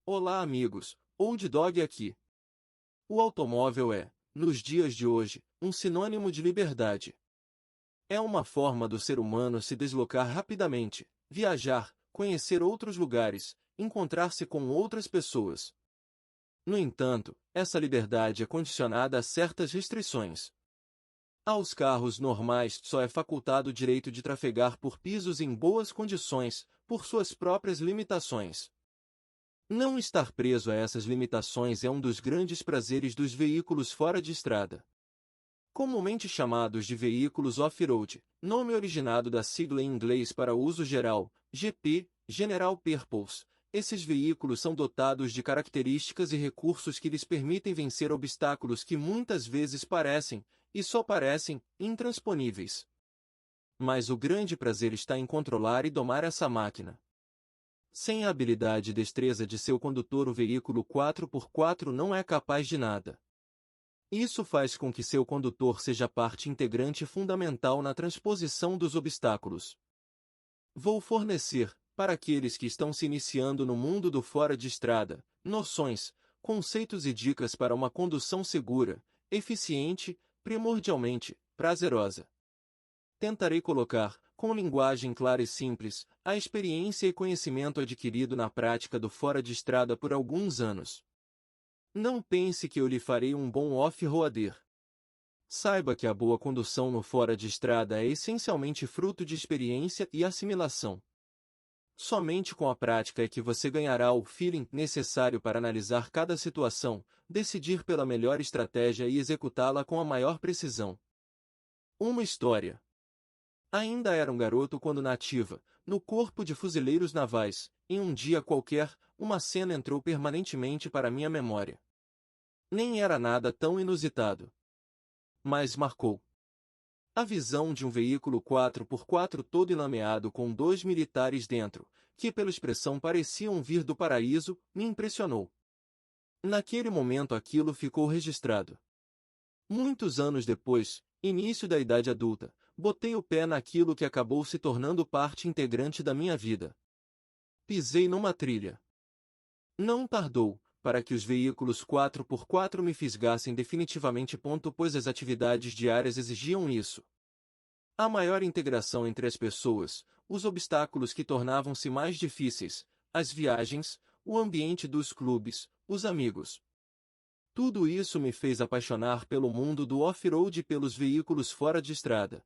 Olá amigos, Old Dog aqui. O automóvel é, nos dias de hoje, um sinônimo de liberdade. É uma forma do ser humano se deslocar rapidamente, viajar, conhecer outros lugares, encontrar-se com outras pessoas. No entanto, essa liberdade é condicionada a certas restrições. Aos carros normais só é facultado o direito de trafegar por pisos em boas condições, por suas próprias limitações. Não estar preso a essas limitações é um dos grandes prazeres dos veículos fora de estrada. Comumente chamados de veículos off-road, nome originado da sigla em inglês para uso geral, GP, General Purpose, esses veículos são dotados de características e recursos que lhes permitem vencer obstáculos que muitas vezes parecem, e só parecem, intransponíveis. Mas o grande prazer está em controlar e domar essa máquina. Sem a habilidade e destreza de seu condutor, o veículo 4x4 não é capaz de nada. Isso faz com que seu condutor seja parte integrante fundamental na transposição dos obstáculos. Vou fornecer, para aqueles que estão se iniciando no mundo do fora de estrada, noções, conceitos e dicas para uma condução segura, eficiente, primordialmente, prazerosa. Tentarei colocar, com linguagem clara e simples, a experiência e conhecimento adquirido na prática do fora de estrada por alguns anos. Não pense que eu lhe farei um bom off-roader. Saiba que a boa condução no fora de estrada é essencialmente fruto de experiência e assimilação. Somente com a prática é que você ganhará o feeling necessário para analisar cada situação, decidir pela melhor estratégia e executá-la com a maior precisão. Uma história. Ainda era um garoto quando na ativa, no Corpo de Fuzileiros Navais, em um dia qualquer, uma cena entrou permanentemente para minha memória. Nem era nada tão inusitado. Mas marcou. A visão de um veículo 4x4 todo enlameado com 2 militares dentro, que pela expressão pareciam vir do paraíso, me impressionou. Naquele momento aquilo ficou registrado. Muitos anos depois, início da idade adulta, botei o pé naquilo que acabou se tornando parte integrante da minha vida. Pisei numa trilha. Não tardou, para que os veículos 4x4 me fisgassem definitivamente, pois as atividades diárias exigiam isso. A maior integração entre as pessoas, os obstáculos que tornavam-se mais difíceis, as viagens, o ambiente dos clubes, os amigos. Tudo isso me fez apaixonar pelo mundo do off-road e pelos veículos fora de estrada.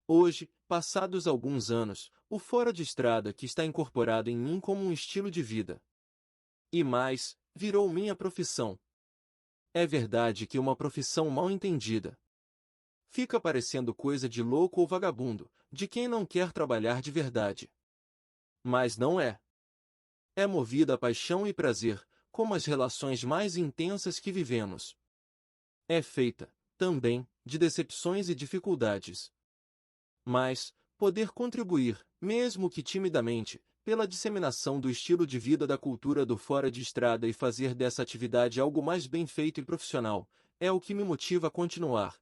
Hoje, passados alguns anos, o fora de estrada que está incorporado em mim como um estilo de vida. E mais, virou minha profissão. É verdade que uma profissão mal entendida fica parecendo coisa de louco ou vagabundo, de quem não quer trabalhar de verdade. Mas não é. É movida a paixão e prazer, como as relações mais intensas que vivemos. É feita, também, de decepções e dificuldades. Mas, poder contribuir, mesmo que timidamente, pela disseminação do estilo de vida da cultura do fora de estrada e fazer dessa atividade algo mais bem feito e profissional, é o que me motiva a continuar.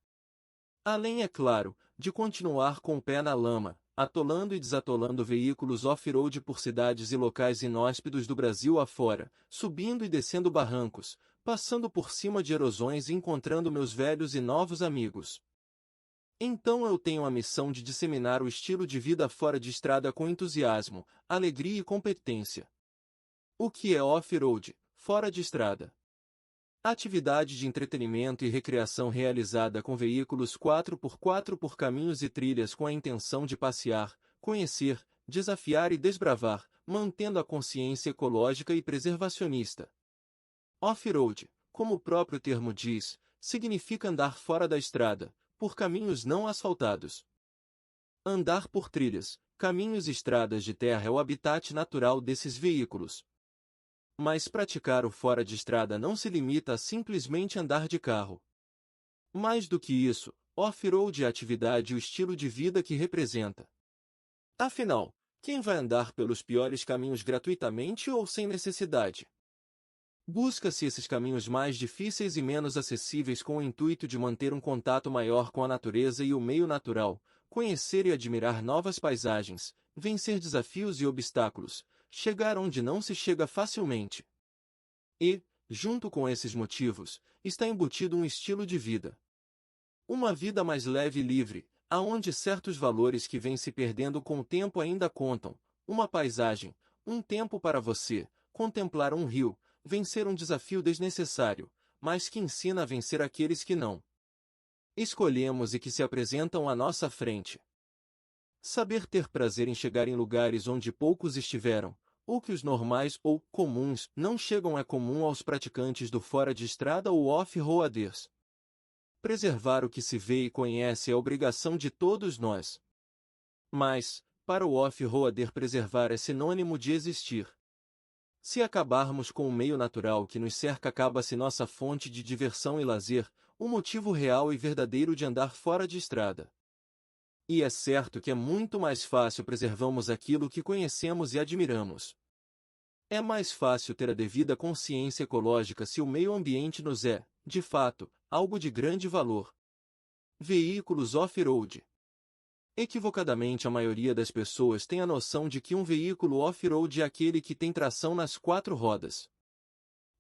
Além, é claro, de continuar com o pé na lama, atolando e desatolando veículos off-road por cidades e locais inóspitos do Brasil afora, subindo e descendo barrancos, passando por cima de erosões e encontrando meus velhos e novos amigos. Então eu tenho a missão de disseminar o estilo de vida fora de estrada com entusiasmo, alegria e competência. O que é off-road, fora de estrada? Atividade de entretenimento e recreação realizada com veículos 4x4 por caminhos e trilhas com a intenção de passear, conhecer, desafiar e desbravar, mantendo a consciência ecológica e preservacionista. Off-road, como o próprio termo diz, significa andar fora da estrada, por caminhos não asfaltados. Andar por trilhas, caminhos e estradas de terra é o habitat natural desses veículos. Mas praticar o fora de estrada não se limita a simplesmente andar de carro. Mais do que isso, off-road é a atividade e o estilo de vida que representa. Afinal, quem vai andar pelos piores caminhos gratuitamente ou sem necessidade? Busca-se esses caminhos mais difíceis e menos acessíveis com o intuito de manter um contato maior com a natureza e o meio natural, conhecer e admirar novas paisagens, vencer desafios e obstáculos, chegar onde não se chega facilmente. E, junto com esses motivos, está embutido um estilo de vida. Uma vida mais leve e livre, aonde certos valores que vêm se perdendo com o tempo ainda contam, uma paisagem, um tempo para você, contemplar um rio, vencer um desafio desnecessário, mas que ensina a vencer aqueles que não escolhemos e que se apresentam à nossa frente. Saber ter prazer em chegar em lugares onde poucos estiveram, ou que os normais ou comuns não chegam é comum aos praticantes do fora de estrada ou off-roaders. Preservar o que se vê e conhece é obrigação de todos nós. Mas, para o off-roader, preservar é sinônimo de existir. Se acabarmos com o meio natural que nos cerca, acaba-se nossa fonte de diversão e lazer, o motivo real e verdadeiro de andar fora de estrada. E é certo que é muito mais fácil preservarmos aquilo que conhecemos e admiramos. É mais fácil ter a devida consciência ecológica se o meio ambiente nos é, de fato, algo de grande valor. Veículos off-road. Equivocadamente, a maioria das pessoas tem a noção de que um veículo off-road é aquele que tem tração nas quatro rodas.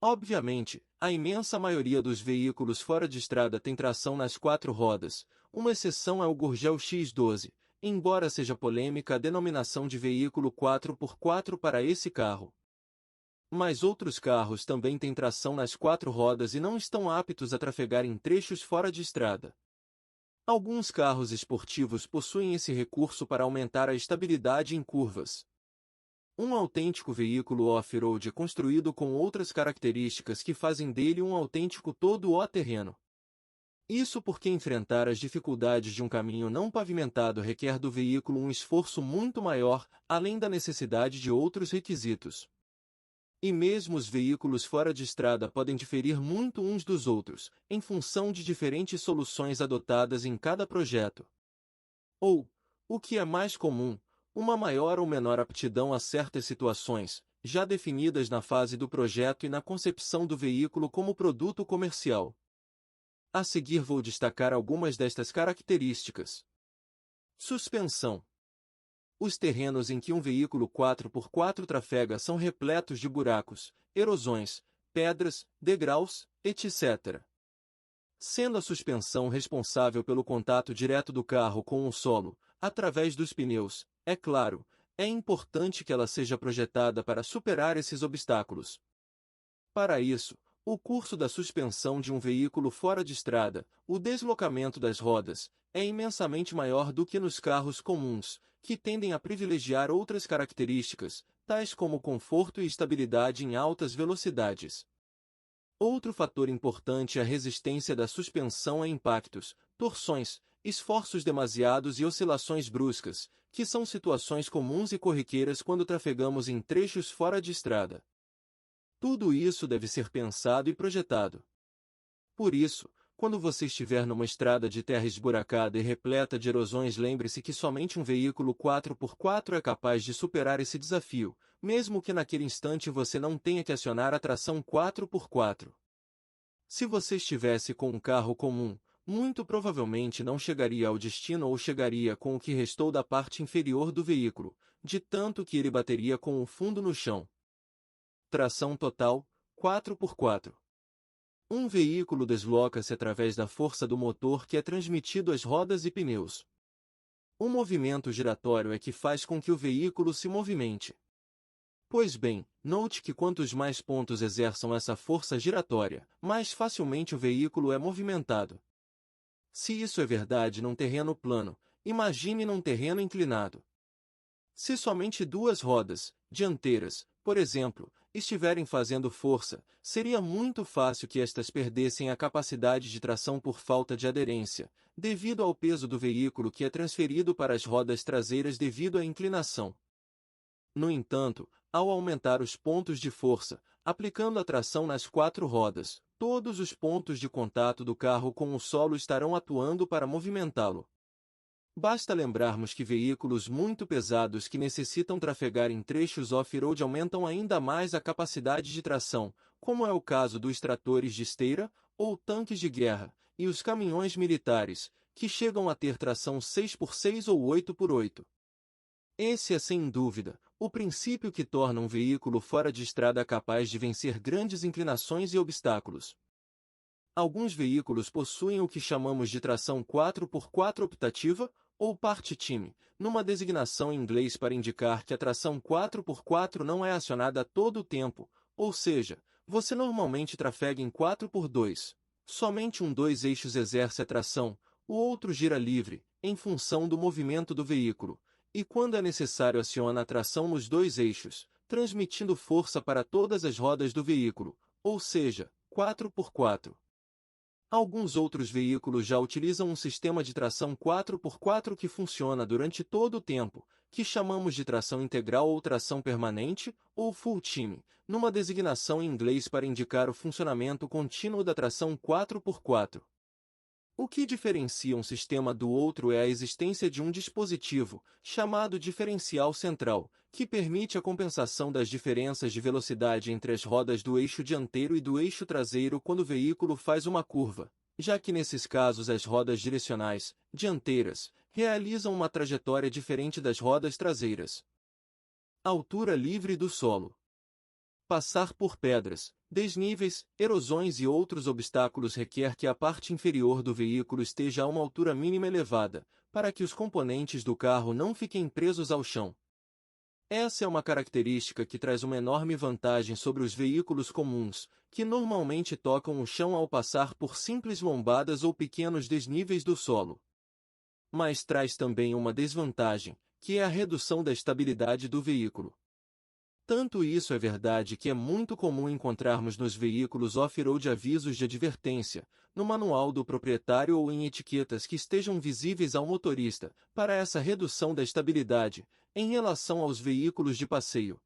Obviamente, a imensa maioria dos veículos fora de estrada tem tração nas quatro rodas, uma exceção é o Gurgel X12, embora seja polêmica a denominação de veículo 4x4 para esse carro. Mas outros carros também têm tração nas quatro rodas e não estão aptos a trafegar em trechos fora de estrada. Alguns carros esportivos possuem esse recurso para aumentar a estabilidade em curvas. Um autêntico veículo off-road é construído com outras características que fazem dele um autêntico todo-terreno. Isso porque enfrentar as dificuldades de um caminho não pavimentado requer do veículo um esforço muito maior, além da necessidade de outros requisitos. E mesmo os veículos fora de estrada podem diferir muito uns dos outros, em função de diferentes soluções adotadas em cada projeto. Ou, o que é mais comum, uma maior ou menor aptidão a certas situações, já definidas na fase do projeto e na concepção do veículo como produto comercial. A seguir vou destacar algumas destas características. Suspensão. Os terrenos em que um veículo 4x4 trafega são repletos de buracos, erosões, pedras, degraus, etc. Sendo a suspensão responsável pelo contato direto do carro com o solo, através dos pneus, é claro, é importante que ela seja projetada para superar esses obstáculos. Para isso, o curso da suspensão de um veículo fora de estrada, o deslocamento das rodas, é imensamente maior do que nos carros comuns, que tendem a privilegiar outras características, tais como conforto e estabilidade em altas velocidades. Outro fator importante é a resistência da suspensão a impactos, torções, esforços demasiados e oscilações bruscas, que são situações comuns e corriqueiras quando trafegamos em trechos fora de estrada. Tudo isso deve ser pensado e projetado. Por isso, quando você estiver numa estrada de terra esburacada e repleta de erosões, lembre-se que somente um veículo 4x4 é capaz de superar esse desafio, mesmo que naquele instante você não tenha que acionar a tração 4x4. Se você estivesse com um carro comum, muito provavelmente não chegaria ao destino ou chegaria com o que restou da parte inferior do veículo, de tanto que ele bateria com o fundo no chão. Tração total, 4x4. Um veículo desloca-se através da força do motor que é transmitido às rodas e pneus. O movimento giratório é que faz com que o veículo se movimente. Pois bem, note que quantos mais pontos exerçam essa força giratória, mais facilmente o veículo é movimentado. Se isso é verdade num terreno plano, imagine num terreno inclinado. Se somente duas rodas, dianteiras, por exemplo, estiverem fazendo força, seria muito fácil que estas perdessem a capacidade de tração por falta de aderência, devido ao peso do veículo que é transferido para as rodas traseiras devido à inclinação. No entanto, ao aumentar os pontos de força, aplicando a tração nas quatro rodas, todos os pontos de contato do carro com o solo estarão atuando para movimentá-lo. Basta lembrarmos que veículos muito pesados que necessitam trafegar em trechos off-road aumentam ainda mais a capacidade de tração, como é o caso dos tratores de esteira, ou tanques de guerra, e os caminhões militares, que chegam a ter tração 6x6 ou 8x8. Esse é sem dúvida o princípio que torna um veículo fora de estrada capaz de vencer grandes inclinações e obstáculos. Alguns veículos possuem o que chamamos de tração 4x4 optativa, ou part-time, numa designação em inglês para indicar que a tração 4x4 não é acionada a todo o tempo, ou seja, você normalmente trafega em 4x2. Somente um dos eixos exerce a tração, o outro gira livre, em função do movimento do veículo, e quando é necessário aciona a tração nos dois eixos, transmitindo força para todas as rodas do veículo, ou seja, 4x4. Alguns outros veículos já utilizam um sistema de tração 4x4 que funciona durante todo o tempo, que chamamos de tração integral ou tração permanente, ou full time, numa designação em inglês para indicar o funcionamento contínuo da tração 4x4. O que diferencia um sistema do outro é a existência de um dispositivo, chamado diferencial central, que permite a compensação das diferenças de velocidade entre as rodas do eixo dianteiro e do eixo traseiro quando o veículo faz uma curva, já que nesses casos as rodas direcionais, dianteiras, realizam uma trajetória diferente das rodas traseiras. Altura livre do solo. Passar por pedras, desníveis, erosões e outros obstáculos requer que a parte inferior do veículo esteja a uma altura mínima elevada, para que os componentes do carro não fiquem presos ao chão. Essa é uma característica que traz uma enorme vantagem sobre os veículos comuns, que normalmente tocam o chão ao passar por simples lombadas ou pequenos desníveis do solo. Mas traz também uma desvantagem, que é a redução da estabilidade do veículo. Tanto isso é verdade que é muito comum encontrarmos nos veículos off-road avisos de advertência, no manual do proprietário ou em etiquetas que estejam visíveis ao motorista, para essa redução da estabilidade, em relação aos veículos de passeio.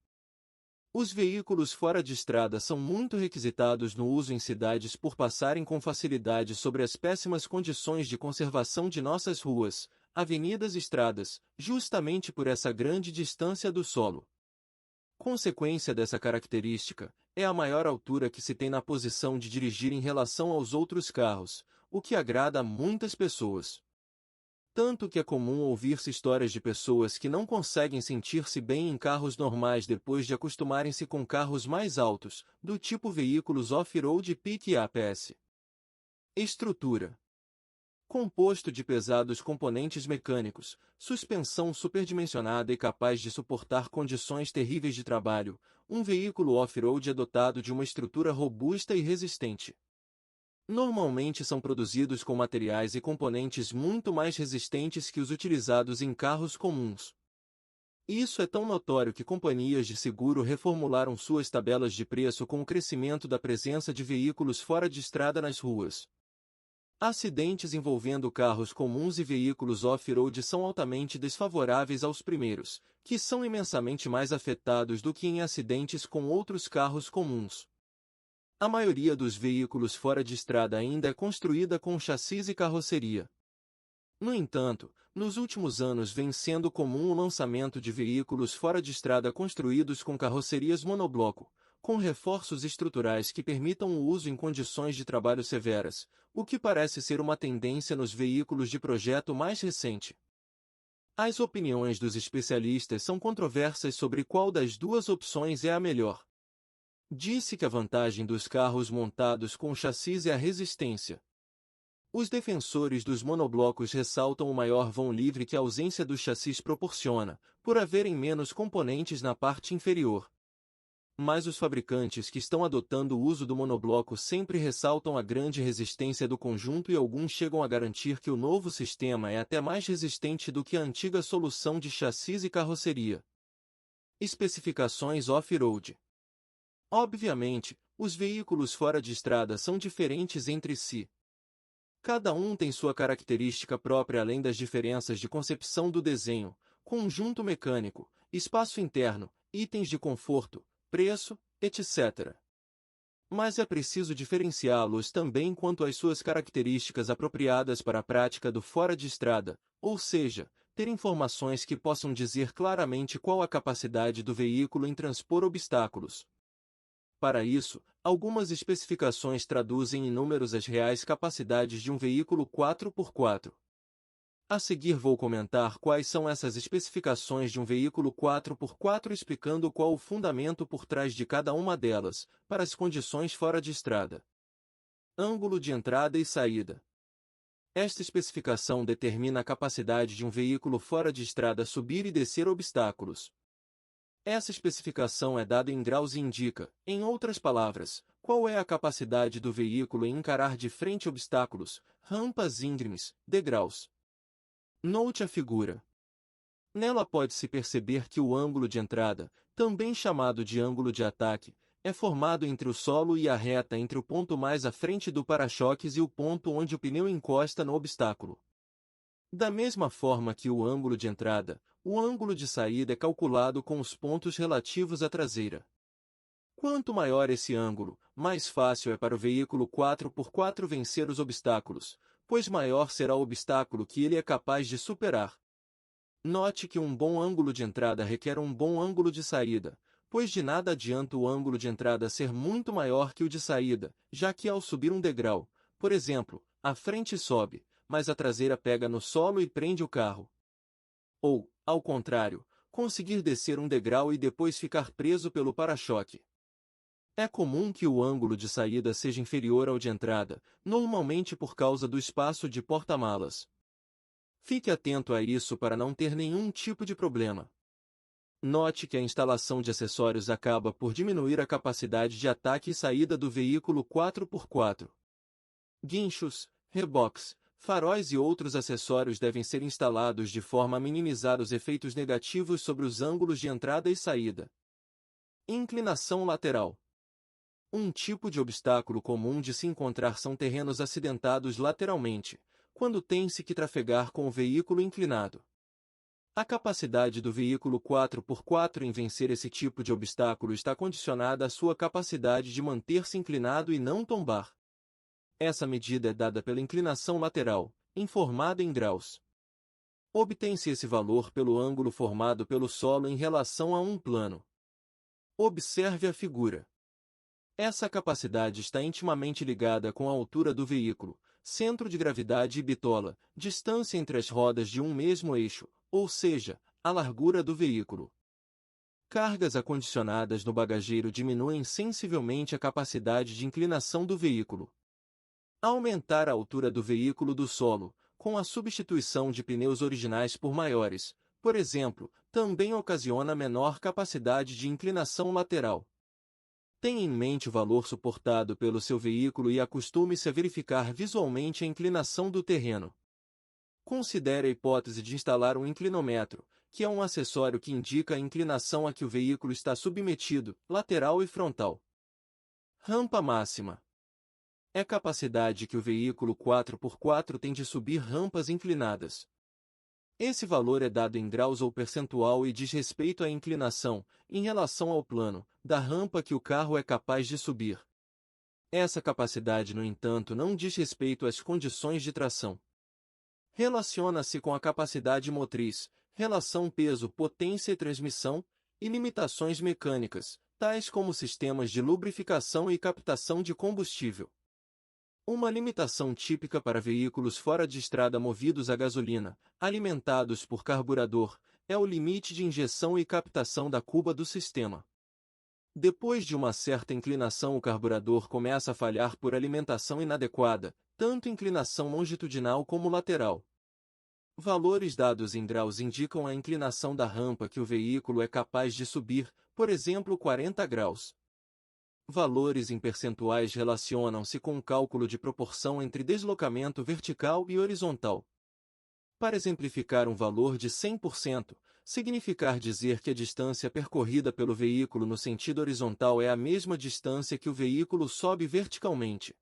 Os veículos fora de estrada são muito requisitados no uso em cidades por passarem com facilidade sobre as péssimas condições de conservação de nossas ruas, avenidas e estradas, justamente por essa grande distância do solo. Consequência dessa característica é a maior altura que se tem na posição de dirigir em relação aos outros carros, o que agrada a muitas pessoas. Tanto que é comum ouvir-se histórias de pessoas que não conseguem sentir-se bem em carros normais depois de acostumarem-se com carros mais altos, do tipo veículos off-road e pick-up. Estrutura. Composto de pesados componentes mecânicos, suspensão superdimensionada e capaz de suportar condições terríveis de trabalho, um veículo off-road é dotado de uma estrutura robusta e resistente. Normalmente são produzidos com materiais e componentes muito mais resistentes que os utilizados em carros comuns. Isso é tão notório que companhias de seguro reformularam suas tabelas de preço com o crescimento da presença de veículos fora de estrada nas ruas. Acidentes envolvendo carros comuns e veículos off-road são altamente desfavoráveis aos primeiros, que são imensamente mais afetados do que em acidentes com outros carros comuns. A maioria dos veículos fora de estrada ainda é construída com chassis e carroceria. No entanto, nos últimos anos vem sendo comum o lançamento de veículos fora de estrada construídos com carrocerias monobloco, com reforços estruturais que permitam o uso em condições de trabalho severas, o que parece ser uma tendência nos veículos de projeto mais recente. As opiniões dos especialistas são controversas sobre qual das duas opções é a melhor. Disse que a vantagem dos carros montados com chassis é a resistência. Os defensores dos monoblocos ressaltam o maior vão livre que a ausência do chassis proporciona, por haverem menos componentes na parte inferior. Mas os fabricantes que estão adotando o uso do monobloco sempre ressaltam a grande resistência do conjunto e alguns chegam a garantir que o novo sistema é até mais resistente do que a antiga solução de chassis e carroceria. Especificações off-road. Obviamente, os veículos fora de estrada são diferentes entre si. Cada um tem sua característica própria além das diferenças de concepção do desenho, conjunto mecânico, espaço interno, itens de conforto, preço, etc. Mas é preciso diferenciá-los também quanto às suas características apropriadas para a prática do fora de estrada, ou seja, ter informações que possam dizer claramente qual a capacidade do veículo em transpor obstáculos. Para isso, algumas especificações traduzem em números as reais capacidades de um veículo 4x4. A seguir vou comentar quais são essas especificações de um veículo 4x4 explicando qual o fundamento por trás de cada uma delas, para as condições fora de estrada. Ângulo de entrada e saída. Esta especificação determina a capacidade de um veículo fora de estrada subir e descer obstáculos. Essa especificação é dada em graus e indica, em outras palavras, qual é a capacidade do veículo em encarar de frente obstáculos, rampas íngremes, degraus. Note a figura. Nela pode-se perceber que o ângulo de entrada, também chamado de ângulo de ataque, é formado entre o solo e a reta entre o ponto mais à frente do para-choques e o ponto onde o pneu encosta no obstáculo. Da mesma forma que o ângulo de entrada, o ângulo de saída é calculado com os pontos relativos à traseira. Quanto maior esse ângulo, mais fácil é para o veículo 4x4 vencer os obstáculos, pois maior será o obstáculo que ele é capaz de superar. Note que um bom ângulo de entrada requer um bom ângulo de saída, pois de nada adianta o ângulo de entrada ser muito maior que o de saída, já que ao subir um degrau, por exemplo, a frente sobe, mas a traseira pega no solo e prende o carro. Ou, ao contrário, conseguir descer um degrau e depois ficar preso pelo para-choque. É comum que o ângulo de saída seja inferior ao de entrada, normalmente por causa do espaço de porta-malas. Fique atento a isso para não ter nenhum tipo de problema. Note que a instalação de acessórios acaba por diminuir a capacidade de ataque e saída do veículo 4x4. Guinchos, reboques, faróis e outros acessórios devem ser instalados de forma a minimizar os efeitos negativos sobre os ângulos de entrada e saída. Inclinação lateral. Um tipo de obstáculo comum de se encontrar são terrenos acidentados lateralmente, quando tem-se que trafegar com o veículo inclinado. A capacidade do veículo 4x4 em vencer esse tipo de obstáculo está condicionada à sua capacidade de manter-se inclinado e não tombar. Essa medida é dada pela inclinação lateral, informada em graus. Obtém-se esse valor pelo ângulo formado pelo solo em relação a um plano. Observe a figura. Essa capacidade está intimamente ligada com a altura do veículo, centro de gravidade e bitola, distância entre as rodas de um mesmo eixo, ou seja, a largura do veículo. Cargas acondicionadas no bagageiro diminuem sensivelmente a capacidade de inclinação do veículo. Aumentar a altura do veículo do solo, com a substituição de pneus originais por maiores, por exemplo, também ocasiona menor capacidade de inclinação lateral. Tenha em mente o valor suportado pelo seu veículo e acostume-se a verificar visualmente a inclinação do terreno. Considere a hipótese de instalar um inclinômetro, que é um acessório que indica a inclinação a que o veículo está submetido, lateral e frontal. Rampa máxima. É a capacidade que o veículo 4x4 tem de subir rampas inclinadas. Esse valor é dado em graus ou percentual e diz respeito à inclinação, em relação ao plano, da rampa que o carro é capaz de subir. Essa capacidade, no entanto, não diz respeito às condições de tração. Relaciona-se com a capacidade motriz, relação peso-potência e transmissão, e limitações mecânicas, tais como sistemas de lubrificação e captação de combustível. Uma limitação típica para veículos fora de estrada movidos a gasolina, alimentados por carburador, é o limite de injeção e captação da cuba do sistema. Depois de uma certa inclinação, o carburador começa a falhar por alimentação inadequada, tanto inclinação longitudinal como lateral. Valores dados em graus indicam a inclinação da rampa que o veículo é capaz de subir, por exemplo, 40 graus. Valores em percentuais relacionam-se com o cálculo de proporção entre deslocamento vertical e horizontal. Para exemplificar um valor de 100%, significar dizer que a distância percorrida pelo veículo no sentido horizontal é a mesma distância que o veículo sobe verticalmente.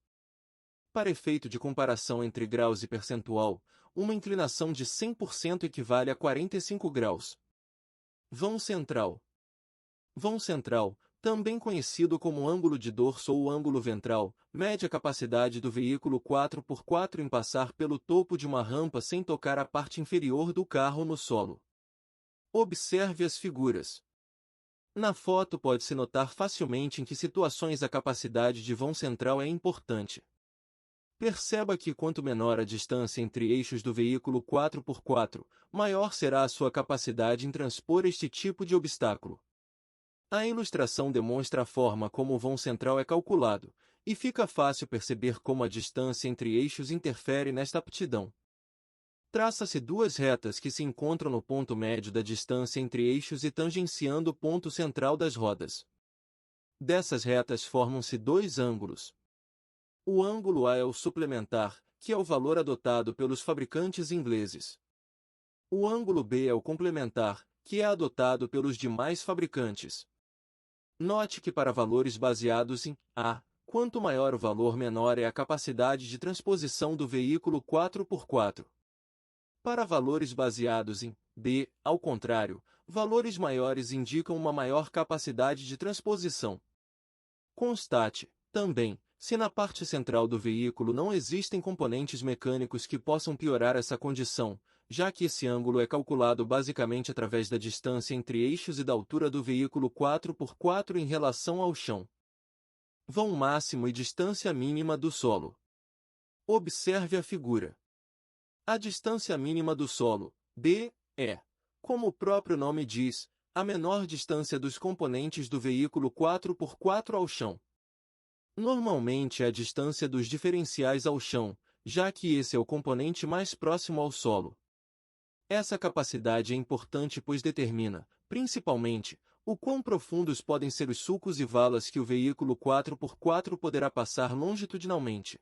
Para efeito de comparação entre graus e percentual, uma inclinação de 100% equivale a 45 graus. Vão central. Vão central, também conhecido como ângulo de dorso ou ângulo ventral, mede a capacidade do veículo 4x4 em passar pelo topo de uma rampa sem tocar a parte inferior do carro no solo. Observe as figuras. Na foto pode-se notar facilmente em que situações a capacidade de vão central é importante. Perceba que quanto menor a distância entre eixos do veículo 4x4, maior será a sua capacidade em transpor este tipo de obstáculo. A ilustração demonstra a forma como o vão central é calculado, e fica fácil perceber como a distância entre eixos interfere nesta aptidão. Traça-se duas retas que se encontram no ponto médio da distância entre eixos e tangenciando o ponto central das rodas. Dessas retas formam-se dois ângulos. O ângulo A é o suplementar, que é o valor adotado pelos fabricantes ingleses. O ângulo B é o complementar, que é adotado pelos demais fabricantes. Note que para valores baseados em A, quanto maior o valor, menor é a capacidade de transposição do veículo 4x4. Para valores baseados em B, ao contrário, valores maiores indicam uma maior capacidade de transposição. Constate, também, se na parte central do veículo não existem componentes mecânicos que possam piorar essa condição, já que esse ângulo é calculado basicamente através da distância entre eixos e da altura do veículo 4x4 em relação ao chão. Vão máximo e distância mínima do solo. Observe a figura. A distância mínima do solo, B, é, como o próprio nome diz, a menor distância dos componentes do veículo 4x4 ao chão. Normalmente é a distância dos diferenciais ao chão, já que esse é o componente mais próximo ao solo. Essa capacidade é importante pois determina, principalmente, o quão profundos podem ser os sulcos e valas que o veículo 4x4 poderá passar longitudinalmente.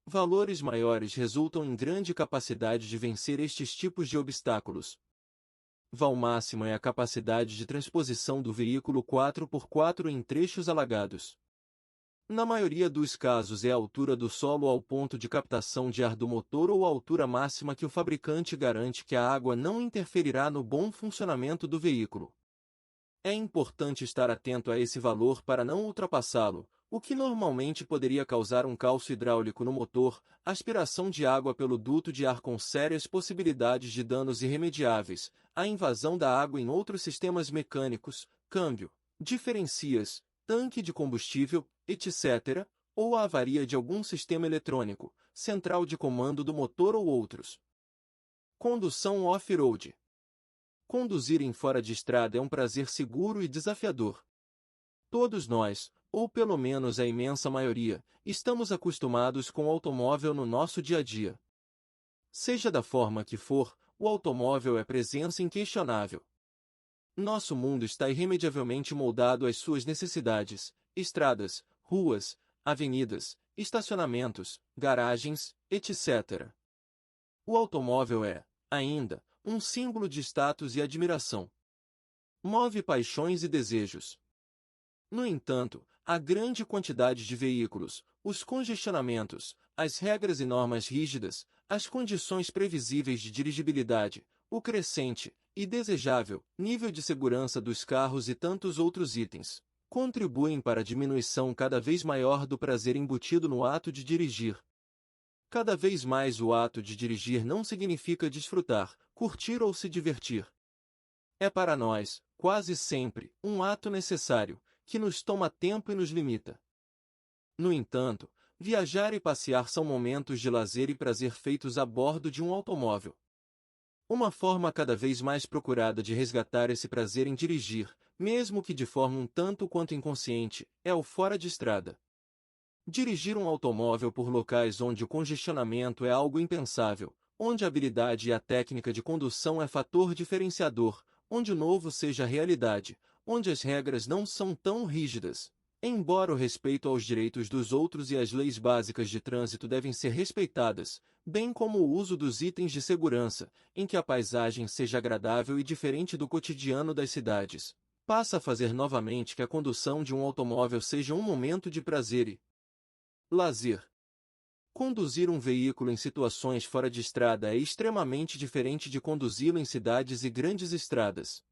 Valores maiores resultam em grande capacidade de vencer estes tipos de obstáculos. Val máximo é a capacidade de transposição do veículo 4x4 em trechos alagados. Na maioria dos casos é a altura do solo ao ponto de captação de ar do motor ou a altura máxima que o fabricante garante que a água não interferirá no bom funcionamento do veículo. É importante estar atento a esse valor para não ultrapassá-lo, o que normalmente poderia causar um calço hidráulico no motor, aspiração de água pelo duto de ar com sérias possibilidades de danos irremediáveis, a invasão da água em outros sistemas mecânicos, câmbio, diferencias, tanque de combustível, etc., ou a avaria de algum sistema eletrônico, central de comando do motor ou outros. Condução off-road. Conduzir em fora de estrada é um prazer seguro e desafiador. Todos nós, ou pelo menos a imensa maioria, estamos acostumados com o automóvel no nosso dia a dia. Seja da forma que for, o automóvel é presença inquestionável. Nosso mundo está irremediavelmente moldado às suas necessidades: estradas, ruas, avenidas, estacionamentos, garagens, etc. O automóvel é, ainda, um símbolo de status e admiração. Move paixões e desejos. No entanto, a grande quantidade de veículos, os congestionamentos, as regras e normas rígidas, as condições previsíveis de dirigibilidade, o crescente e desejável nível de segurança dos carros e tantos outros itens, contribuem para a diminuição cada vez maior do prazer embutido no ato de dirigir. Cada vez mais o ato de dirigir não significa desfrutar, curtir ou se divertir. É para nós, quase sempre, um ato necessário, que nos toma tempo e nos limita. No entanto, viajar e passear são momentos de lazer e prazer feitos a bordo de um automóvel. Uma forma cada vez mais procurada de resgatar esse prazer em dirigir, mesmo que de forma um tanto quanto inconsciente, é o fora de estrada. Dirigir um automóvel por locais onde o congestionamento é algo impensável, onde a habilidade e a técnica de condução é fator diferenciador, onde o novo seja realidade, onde as regras não são tão rígidas. Embora o respeito aos direitos dos outros e as leis básicas de trânsito devem ser respeitadas, bem como o uso dos itens de segurança, em que a paisagem seja agradável e diferente do cotidiano das cidades, passa a fazer novamente que a condução de um automóvel seja um momento de prazer e lazer. Conduzir um veículo em situações fora de estrada é extremamente diferente de conduzi-lo em cidades e grandes estradas.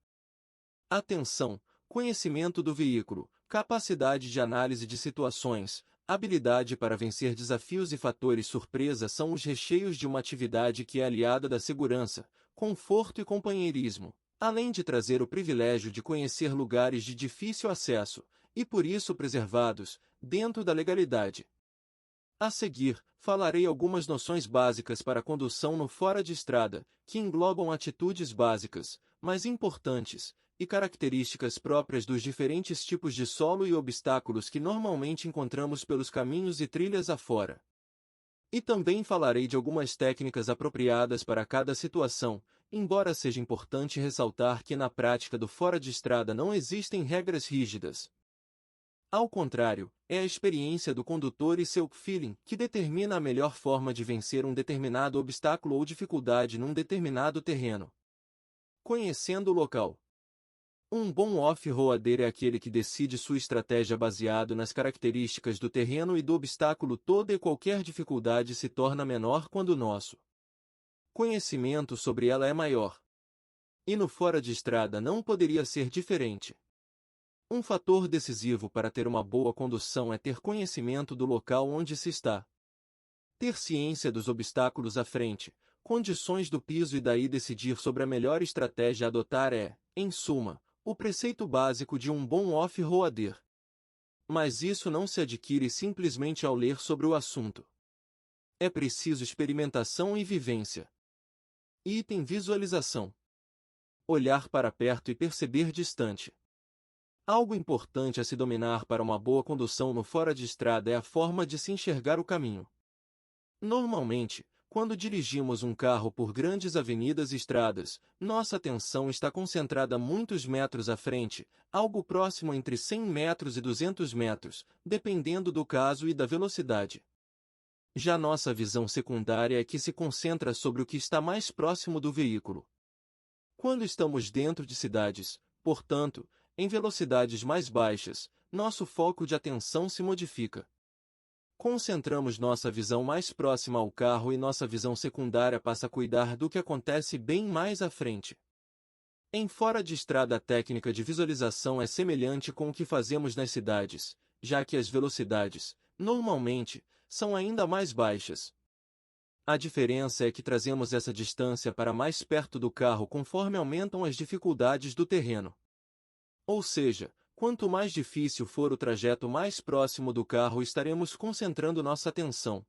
Atenção! Conhecimento do veículo, capacidade de análise de situações, habilidade para vencer desafios e fatores surpresa são os recheios de uma atividade que é aliada da segurança, conforto e companheirismo, além de trazer o privilégio de conhecer lugares de difícil acesso, e por isso preservados, dentro da legalidade. A seguir, falarei algumas noções básicas para a condução no fora de estrada, que englobam atitudes básicas, mas importantes, e características próprias dos diferentes tipos de solo e obstáculos que normalmente encontramos pelos caminhos e trilhas afora. E também falarei de algumas técnicas apropriadas para cada situação, embora seja importante ressaltar que na prática do fora de estrada não existem regras rígidas. Ao contrário, é a experiência do condutor e seu feeling que determina a melhor forma de vencer um determinado obstáculo ou dificuldade num determinado terreno. Conhecendo o local. Um bom off-roader é aquele que decide sua estratégia baseado nas características do terreno e do obstáculo. Toda e qualquer dificuldade se torna menor quando o nosso conhecimento sobre ela é maior. E no fora de estrada não poderia ser diferente. Um fator decisivo para ter uma boa condução é ter conhecimento do local onde se está. Ter ciência dos obstáculos à frente, condições do piso e daí decidir sobre a melhor estratégia a adotar é, em suma, o preceito básico de um bom off-roader. Mas isso não se adquire simplesmente ao ler sobre o assunto. É preciso experimentação e vivência. Item visualização. Olhar para perto e perceber distante. Algo importante a se dominar para uma boa condução no fora de estrada é a forma de se enxergar o caminho. Normalmente, quando dirigimos um carro por grandes avenidas e estradas, nossa atenção está concentrada muitos metros à frente, algo próximo entre 100 metros e 200 metros, dependendo do caso e da velocidade. Já nossa visão secundária é que se concentra sobre o que está mais próximo do veículo. Quando estamos dentro de cidades, portanto, em velocidades mais baixas, nosso foco de atenção se modifica. Concentramos nossa visão mais próxima ao carro e nossa visão secundária passa a cuidar do que acontece bem mais à frente. Em fora de estrada a técnica de visualização é semelhante com o que fazemos nas cidades, já que as velocidades, normalmente, são ainda mais baixas. A diferença é que trazemos essa distância para mais perto do carro conforme aumentam as dificuldades do terreno. Ou seja, quanto mais difícil for o trajeto mais próximo do carro estaremos concentrando nossa atenção.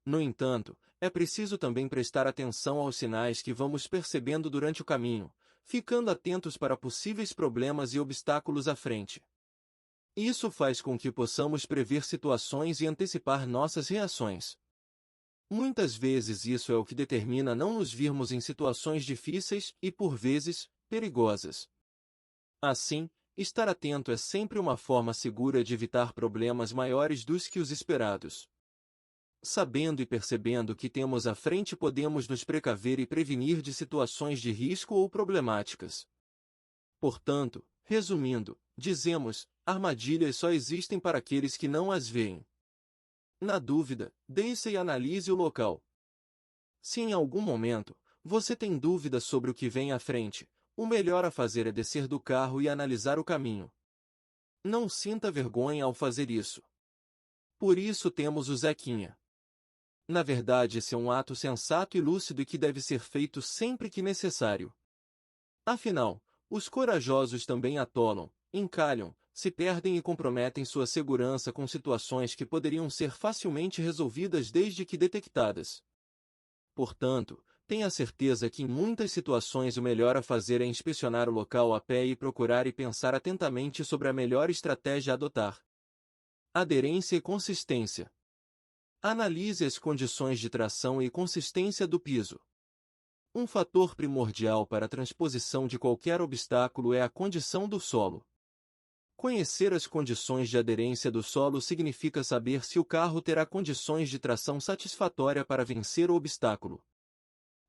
No entanto, é preciso também prestar atenção aos sinais que vamos percebendo durante o caminho, ficando atentos para possíveis problemas e obstáculos à frente. Isso faz com que possamos prever situações e antecipar nossas reações. Muitas vezes isso é o que determina não nos virmos em situações difíceis e, por vezes, perigosas. Assim, estar atento é sempre uma forma segura de evitar problemas maiores dos que os esperados. Sabendo e percebendo o que temos à frente, podemos nos precaver e prevenir de situações de risco ou problemáticas. Portanto, resumindo, dizemos, armadilhas só existem para aqueles que não as veem. Na dúvida, desça e analise o local. Se em algum momento, você tem dúvidas sobre o que vem à frente, o melhor a fazer é descer do carro e analisar o caminho. Não sinta vergonha ao fazer isso. Por isso temos o Zequinha. Na verdade, esse é um ato sensato e lúcido e que deve ser feito sempre que necessário. Afinal, os corajosos também atolam, encalham, se perdem e comprometem sua segurança com situações que poderiam ser facilmente resolvidas desde que detectadas. Portanto, tenha certeza que em muitas situações o melhor a fazer é inspecionar o local a pé e procurar e pensar atentamente sobre a melhor estratégia a adotar. Aderência e consistência. Analise as condições de tração e consistência do piso. Um fator primordial para a transposição de qualquer obstáculo é a condição do solo. Conhecer as condições de aderência do solo significa saber se o carro terá condições de tração satisfatória para vencer o obstáculo.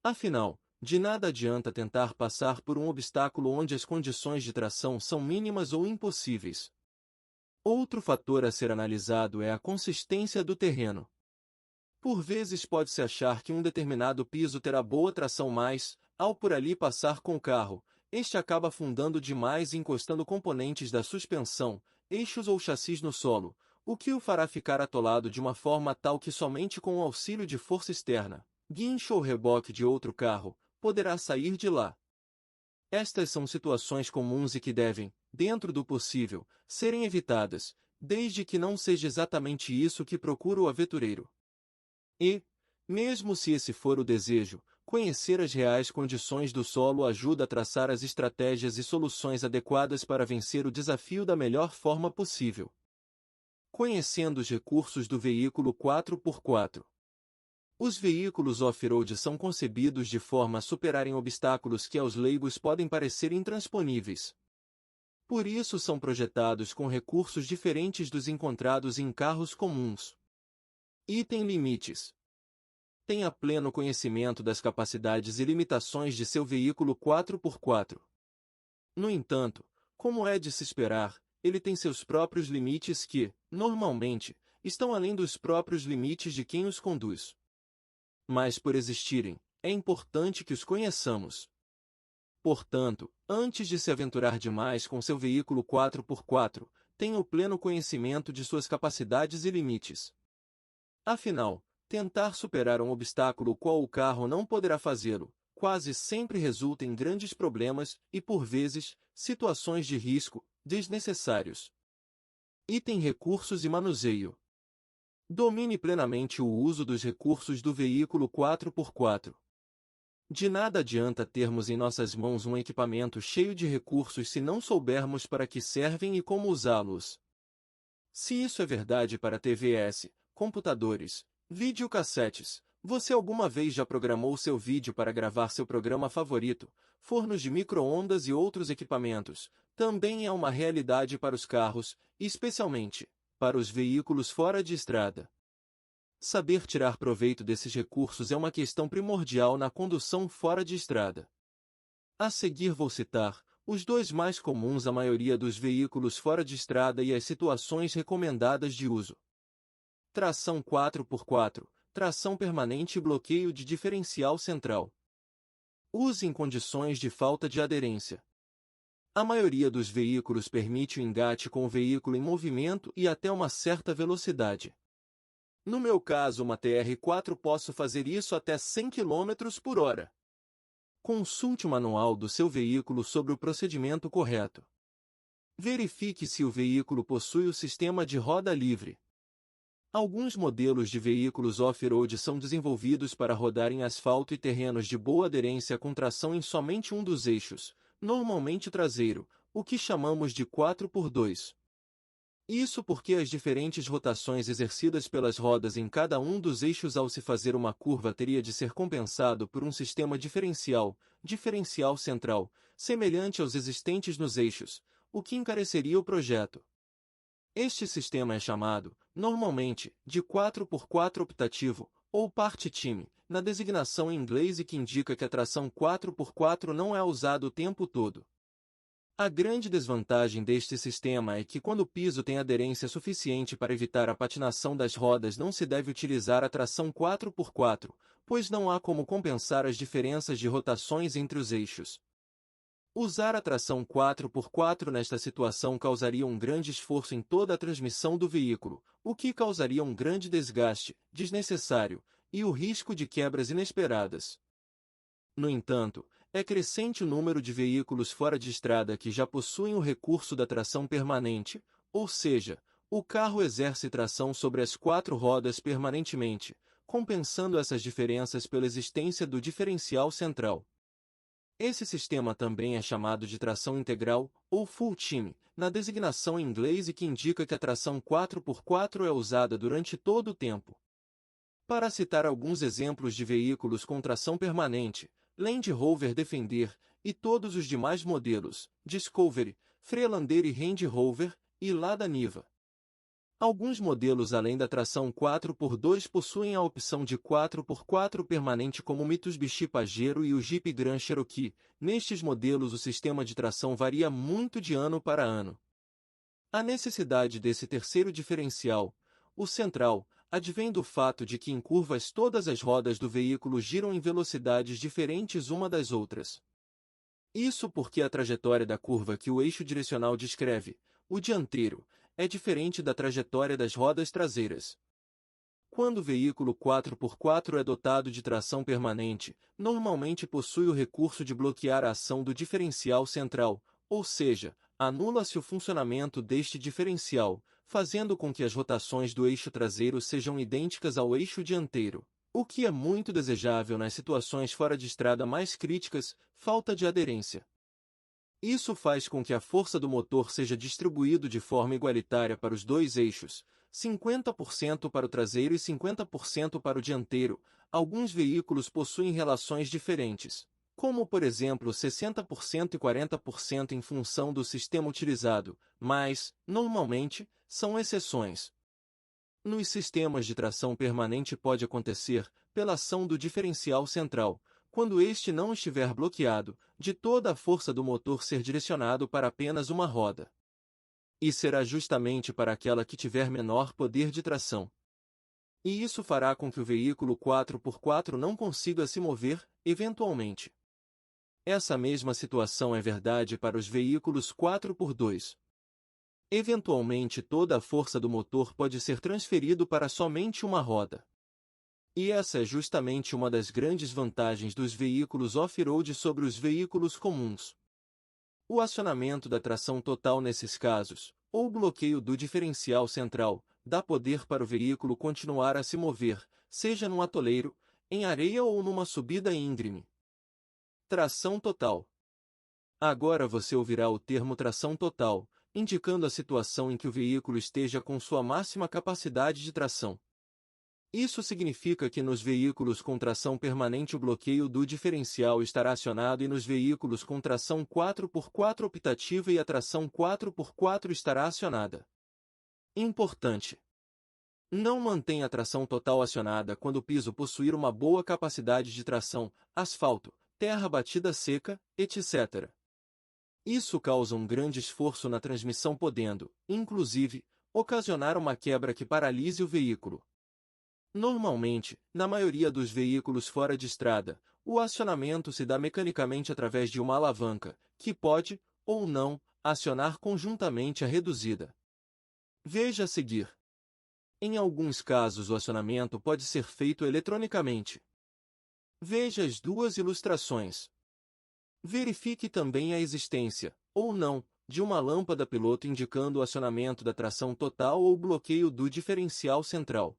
Afinal, de nada adianta tentar passar por um obstáculo onde as condições de tração são mínimas ou impossíveis. Outro fator a ser analisado é a consistência do terreno. Por vezes pode-se achar que um determinado piso terá boa tração, mas, ao por ali passar com o carro, este acaba afundando demais e encostando componentes da suspensão, eixos ou chassis no solo, o que o fará ficar atolado de uma forma tal que somente com o auxílio de força externa, guincho ou reboque de outro carro, poderá sair de lá. Estas são situações comuns e que devem, dentro do possível, serem evitadas, desde que não seja exatamente isso que procura o aventureiro. E, mesmo se esse for o desejo, conhecer as reais condições do solo ajuda a traçar as estratégias e soluções adequadas para vencer o desafio da melhor forma possível. Conhecendo os recursos do veículo 4x4. Os veículos off-road são concebidos de forma a superarem obstáculos que aos leigos podem parecer intransponíveis. Por isso são projetados com recursos diferentes dos encontrados em carros comuns. Item limites. Tenha pleno conhecimento das capacidades e limitações de seu veículo 4x4. No entanto, como é de se esperar, ele tem seus próprios limites que, normalmente, estão além dos próprios limites de quem os conduz. Mas por existirem, é importante que os conheçamos. Portanto, antes de se aventurar demais com seu veículo 4x4, tenha o pleno conhecimento de suas capacidades e limites. Afinal, tentar superar um obstáculo qual o carro não poderá fazê-lo, quase sempre resulta em grandes problemas e, por vezes, situações de risco desnecessários. Item recursos e manuseio. Domine plenamente o uso dos recursos do veículo 4x4. De nada adianta termos em nossas mãos um equipamento cheio de recursos se não soubermos para que servem e como usá-los. Se isso é verdade para TVS, computadores, videocassetes, você alguma vez já programou seu vídeo para gravar seu programa favorito, fornos de micro-ondas e outros equipamentos, também é uma realidade para os carros, especialmente para os veículos fora de estrada. Saber tirar proveito desses recursos é uma questão primordial na condução fora de estrada. A seguir vou citar os dois mais comuns à maioria dos veículos fora de estrada e as situações recomendadas de uso. Tração 4x4, tração permanente e bloqueio de diferencial central. Use em condições de falta de aderência. A maioria dos veículos permite o engate com o veículo em movimento e até uma certa velocidade. No meu caso, uma TR4, posso fazer isso até 100 km por hora. Consulte o manual do seu veículo sobre o procedimento correto. Verifique se o veículo possui o sistema de roda livre. Alguns modelos de veículos off-road são desenvolvidos para rodar em asfalto e terrenos de boa aderência com tração em somente um dos eixos, normalmente traseiro, o que chamamos de 4x2. Isso porque as diferentes rotações exercidas pelas rodas em cada um dos eixos ao se fazer uma curva teria de ser compensado por um sistema diferencial central, semelhante aos existentes nos eixos, o que encareceria o projeto. Este sistema é chamado, normalmente, de 4x4 optativo, ou part-time, na designação em inglês e que indica que a tração 4x4 não é usada o tempo todo. A grande desvantagem deste sistema é que quando o piso tem aderência suficiente para evitar a patinação das rodas não se deve utilizar a tração 4x4, pois não há como compensar as diferenças de rotações entre os eixos. Usar a tração 4x4 nesta situação causaria um grande esforço em toda a transmissão do veículo, o que causaria um grande desgaste, desnecessário, e o risco de quebras inesperadas. No entanto, é crescente o número de veículos fora de estrada que já possuem o recurso da tração permanente, ou seja, o carro exerce tração sobre as quatro rodas permanentemente, compensando essas diferenças pela existência do diferencial central. Esse sistema também é chamado de tração integral, ou full time, na designação em inglês e que indica que a tração 4x4 é usada durante todo o tempo. Para citar alguns exemplos de veículos com tração permanente, Land Rover Defender, e todos os demais modelos, Discovery, Freelander e Range Rover, e Lada Niva. Alguns modelos além da tração 4x2 possuem a opção de 4x4 permanente como o Mitsubishi Pajero e o Jeep Grand Cherokee. Nestes modelos o sistema de tração varia muito de ano para ano. A necessidade desse terceiro diferencial, o central, advém do fato de que em curvas todas as rodas do veículo giram em velocidades diferentes uma das outras. Isso porque a trajetória da curva que o eixo direcional descreve, o dianteiro, é diferente da trajetória das rodas traseiras. Quando o veículo 4x4 é dotado de tração permanente, normalmente possui o recurso de bloquear a ação do diferencial central, ou seja, anula-se o funcionamento deste diferencial, fazendo com que as rotações do eixo traseiro sejam idênticas ao eixo dianteiro, o que é muito desejável nas situações fora de estrada mais críticas, falta de aderência. Isso faz com que a força do motor seja distribuída de forma igualitária para os dois eixos, 50% para o traseiro e 50% para o dianteiro. Alguns veículos possuem relações diferentes, como por exemplo 60% e 40% em função do sistema utilizado, mas, normalmente, são exceções. Nos sistemas de tração permanente pode acontecer, pela ação do diferencial central, quando este não estiver bloqueado, de toda a força do motor ser direcionado para apenas uma roda. E será justamente para aquela que tiver menor poder de tração. E isso fará com que o veículo 4x4 não consiga se mover, eventualmente. Essa mesma situação é verdade para os veículos 4x2. Eventualmente toda a força do motor pode ser transferido para somente uma roda. E essa é justamente uma das grandes vantagens dos veículos off-road sobre os veículos comuns. O acionamento da tração total nesses casos, ou bloqueio do diferencial central, dá poder para o veículo continuar a se mover, seja num atoleiro, em areia ou numa subida íngreme. Tração total. Agora você ouvirá o termo tração total, indicando a situação em que o veículo esteja com sua máxima capacidade de tração. Isso significa que nos veículos com tração permanente o bloqueio do diferencial estará acionado e nos veículos com tração 4x4 optativa e a tração 4x4 estará acionada. Importante: não mantenha a tração total acionada quando o piso possuir uma boa capacidade de tração, asfalto, terra batida seca, etc. Isso causa um grande esforço na transmissão podendo, inclusive, ocasionar uma quebra que paralise o veículo. Normalmente, na maioria dos veículos fora de estrada, o acionamento se dá mecanicamente através de uma alavanca, que pode, ou não, acionar conjuntamente a reduzida. Veja a seguir. Em alguns casos o acionamento pode ser feito eletronicamente. Veja as duas ilustrações. Verifique também a existência, ou não, de uma lâmpada piloto indicando o acionamento da tração total ou bloqueio do diferencial central.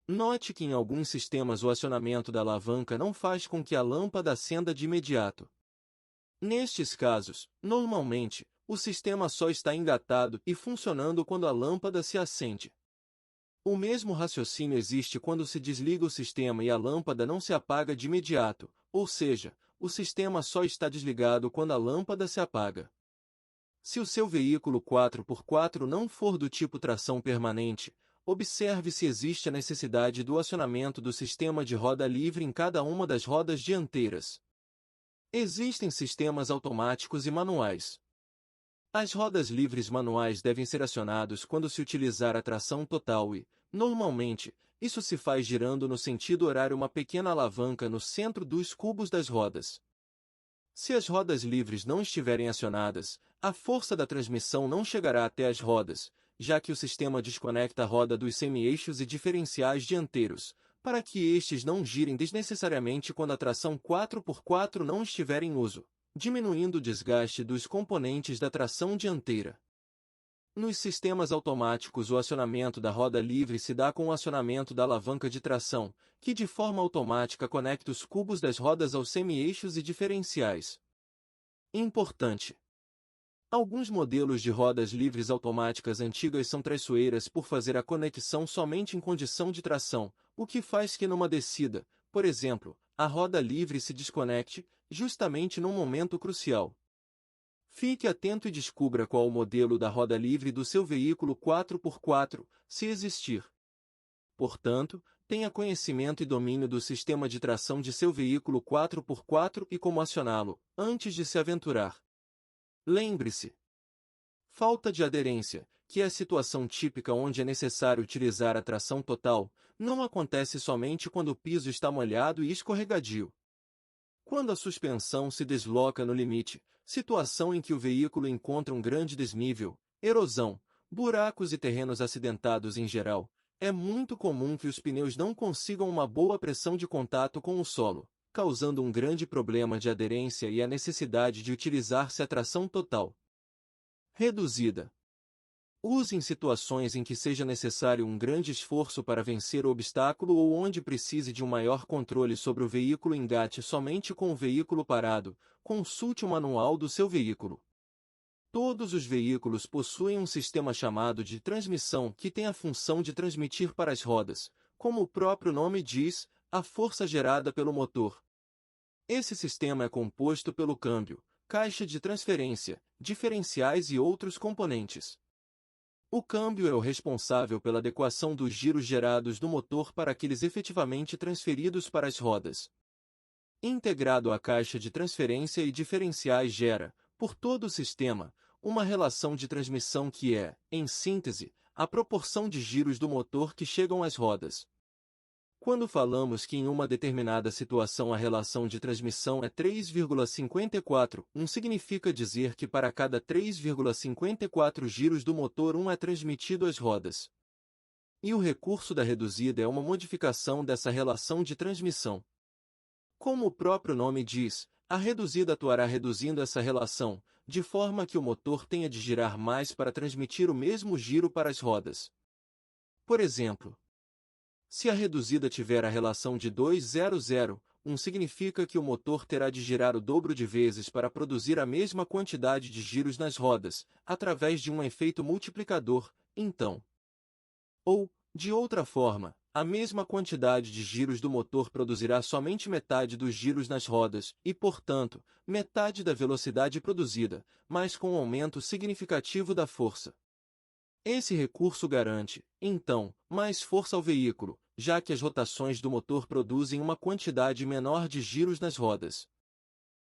Note que em alguns sistemas o acionamento da alavanca não faz com que a lâmpada acenda de imediato. Nestes casos, normalmente, o sistema só está engatado e funcionando quando a lâmpada se acende. O mesmo raciocínio existe quando se desliga o sistema e a lâmpada não se apaga de imediato, ou seja, o sistema só está desligado quando a lâmpada se apaga. Se o seu veículo 4x4 não for do tipo tração permanente, observe se existe a necessidade do acionamento do sistema de roda livre em cada uma das rodas dianteiras. Existem sistemas automáticos e manuais. As rodas livres manuais devem ser acionados quando se utilizar a tração total e, normalmente, isso se faz girando no sentido horário uma pequena alavanca no centro dos cubos das rodas. Se as rodas livres não estiverem acionadas, a força da transmissão não chegará até as rodas, já que o sistema desconecta a roda dos semi-eixos e diferenciais dianteiros, para que estes não girem desnecessariamente quando a tração 4x4 não estiver em uso, diminuindo o desgaste dos componentes da tração dianteira. Nos sistemas automáticos o acionamento da roda livre se dá com o acionamento da alavanca de tração, que de forma automática conecta os cubos das rodas aos semi-eixos e diferenciais. Importante: alguns modelos de rodas livres automáticas antigas são traiçoeiras por fazer a conexão somente em condição de tração, o que faz que numa descida, por exemplo, a roda livre se desconecte, justamente num momento crucial. Fique atento e descubra qual o modelo da roda livre do seu veículo 4x4, se existir. Portanto, tenha conhecimento e domínio do sistema de tração de seu veículo 4x4 e como acioná-lo, antes de se aventurar. Lembre-se: falta de aderência, que é a situação típica onde é necessário utilizar a tração total, não acontece somente quando o piso está molhado e escorregadio. Quando a suspensão se desloca no limite, situação em que o veículo encontra um grande desnível, erosão, buracos e terrenos acidentados em geral, é muito comum que os pneus não consigam uma boa pressão de contato com o solo, causando um grande problema de aderência e a necessidade de utilizar-se a tração total reduzida. Use em situações em que seja necessário um grande esforço para vencer o obstáculo ou onde precise de um maior controle sobre o veículo. Engate somente com o veículo parado. Consulte o manual do seu veículo. Todos os veículos possuem um sistema chamado de transmissão que tem a função de transmitir para as rodas, como o próprio nome diz, a força gerada pelo motor. Esse sistema é composto pelo câmbio, caixa de transferência, diferenciais e outros componentes. O câmbio é o responsável pela adequação dos giros gerados do motor para aqueles efetivamente transferidos para as rodas. Integrado à caixa de transferência e diferenciais gera, por todo o sistema, uma relação de transmissão que é, em síntese, a proporção de giros do motor que chegam às rodas. Quando falamos que em uma determinada situação a relação de transmissão é 3,54, significa dizer que para cada 3,54 giros do motor é transmitido às rodas. E o recurso da reduzida é uma modificação dessa relação de transmissão. Como o próprio nome diz, a reduzida atuará reduzindo essa relação, de forma que o motor tenha de girar mais para transmitir o mesmo giro para as rodas. Por exemplo, se a reduzida tiver a relação de 2,00, significa que o motor terá de girar o dobro de vezes para produzir a mesma quantidade de giros nas rodas, através de um efeito multiplicador, então. Ou, de outra forma, a mesma quantidade de giros do motor produzirá somente metade dos giros nas rodas, e, portanto, metade da velocidade produzida, mas com um aumento significativo da força. Esse recurso garante, então, mais força ao veículo, já que as rotações do motor produzem uma quantidade menor de giros nas rodas.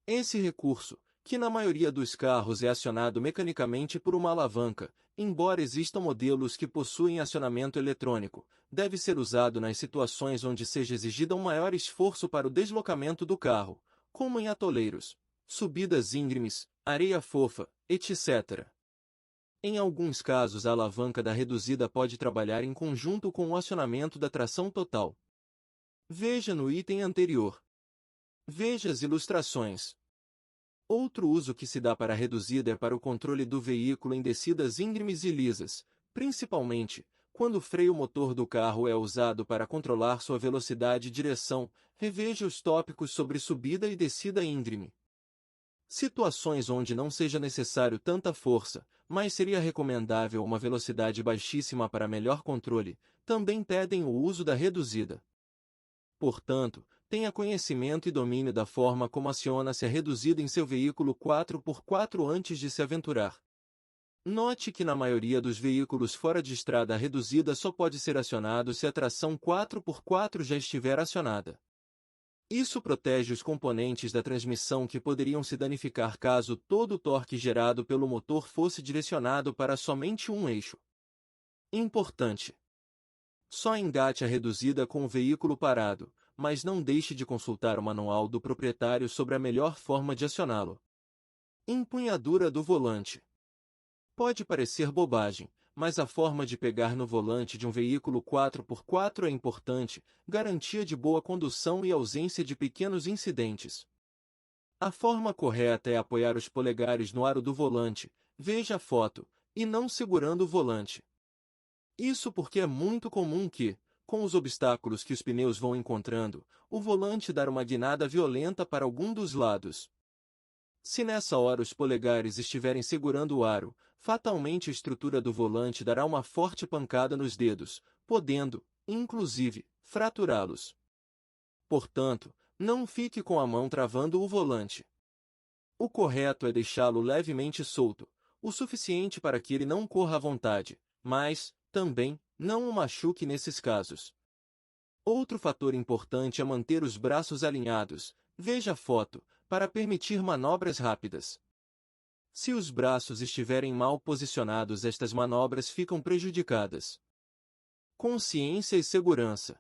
Esse recurso, que na maioria dos carros é acionado mecanicamente por uma alavanca, embora existam modelos que possuem acionamento eletrônico, deve ser usado nas situações onde seja exigido um maior esforço para o deslocamento do carro, como em atoleiros, subidas íngremes, areia fofa, etc. Em alguns casos a alavanca da reduzida pode trabalhar em conjunto com o acionamento da tração total. Veja no item anterior. Veja as ilustrações. Outro uso que se dá para a reduzida é para o controle do veículo em descidas íngremes e lisas, principalmente, quando o freio motor do carro é usado para controlar sua velocidade e direção. Reveja os tópicos sobre subida e descida íngreme. Situações onde não seja necessário tanta força, mas seria recomendável uma velocidade baixíssima para melhor controle, também pedem o uso da reduzida. Portanto, tenha conhecimento e domínio da forma como aciona-se a reduzida em seu veículo 4x4 antes de se aventurar. Note que na maioria dos veículos fora de estrada a reduzida só pode ser acionado se a tração 4x4 já estiver acionada. Isso protege os componentes da transmissão que poderiam se danificar caso todo o torque gerado pelo motor fosse direcionado para somente um eixo. Importante: só engate a reduzida com o veículo parado, mas não deixe de consultar o manual do proprietário sobre a melhor forma de acioná-lo. Empunhadura do volante. Pode parecer bobagem, mas a forma de pegar no volante de um veículo 4x4 é importante, garantia de boa condução e ausência de pequenos incidentes. A forma correta é apoiar os polegares no aro do volante, veja a foto, e não segurando o volante. Isso porque é muito comum que, com os obstáculos que os pneus vão encontrando, o volante dar uma guinada violenta para algum dos lados. Se nessa hora os polegares estiverem segurando o aro, fatalmente a estrutura do volante dará uma forte pancada nos dedos, podendo, inclusive, fraturá-los. Portanto, não fique com a mão travando o volante. O correto é deixá-lo levemente solto, o suficiente para que ele não corra à vontade, mas, também, não o machuque nesses casos. Outro fator importante é manter os braços alinhados, veja a foto, para permitir manobras rápidas. Se os braços estiverem mal posicionados, estas manobras ficam prejudicadas. Consciência e segurança.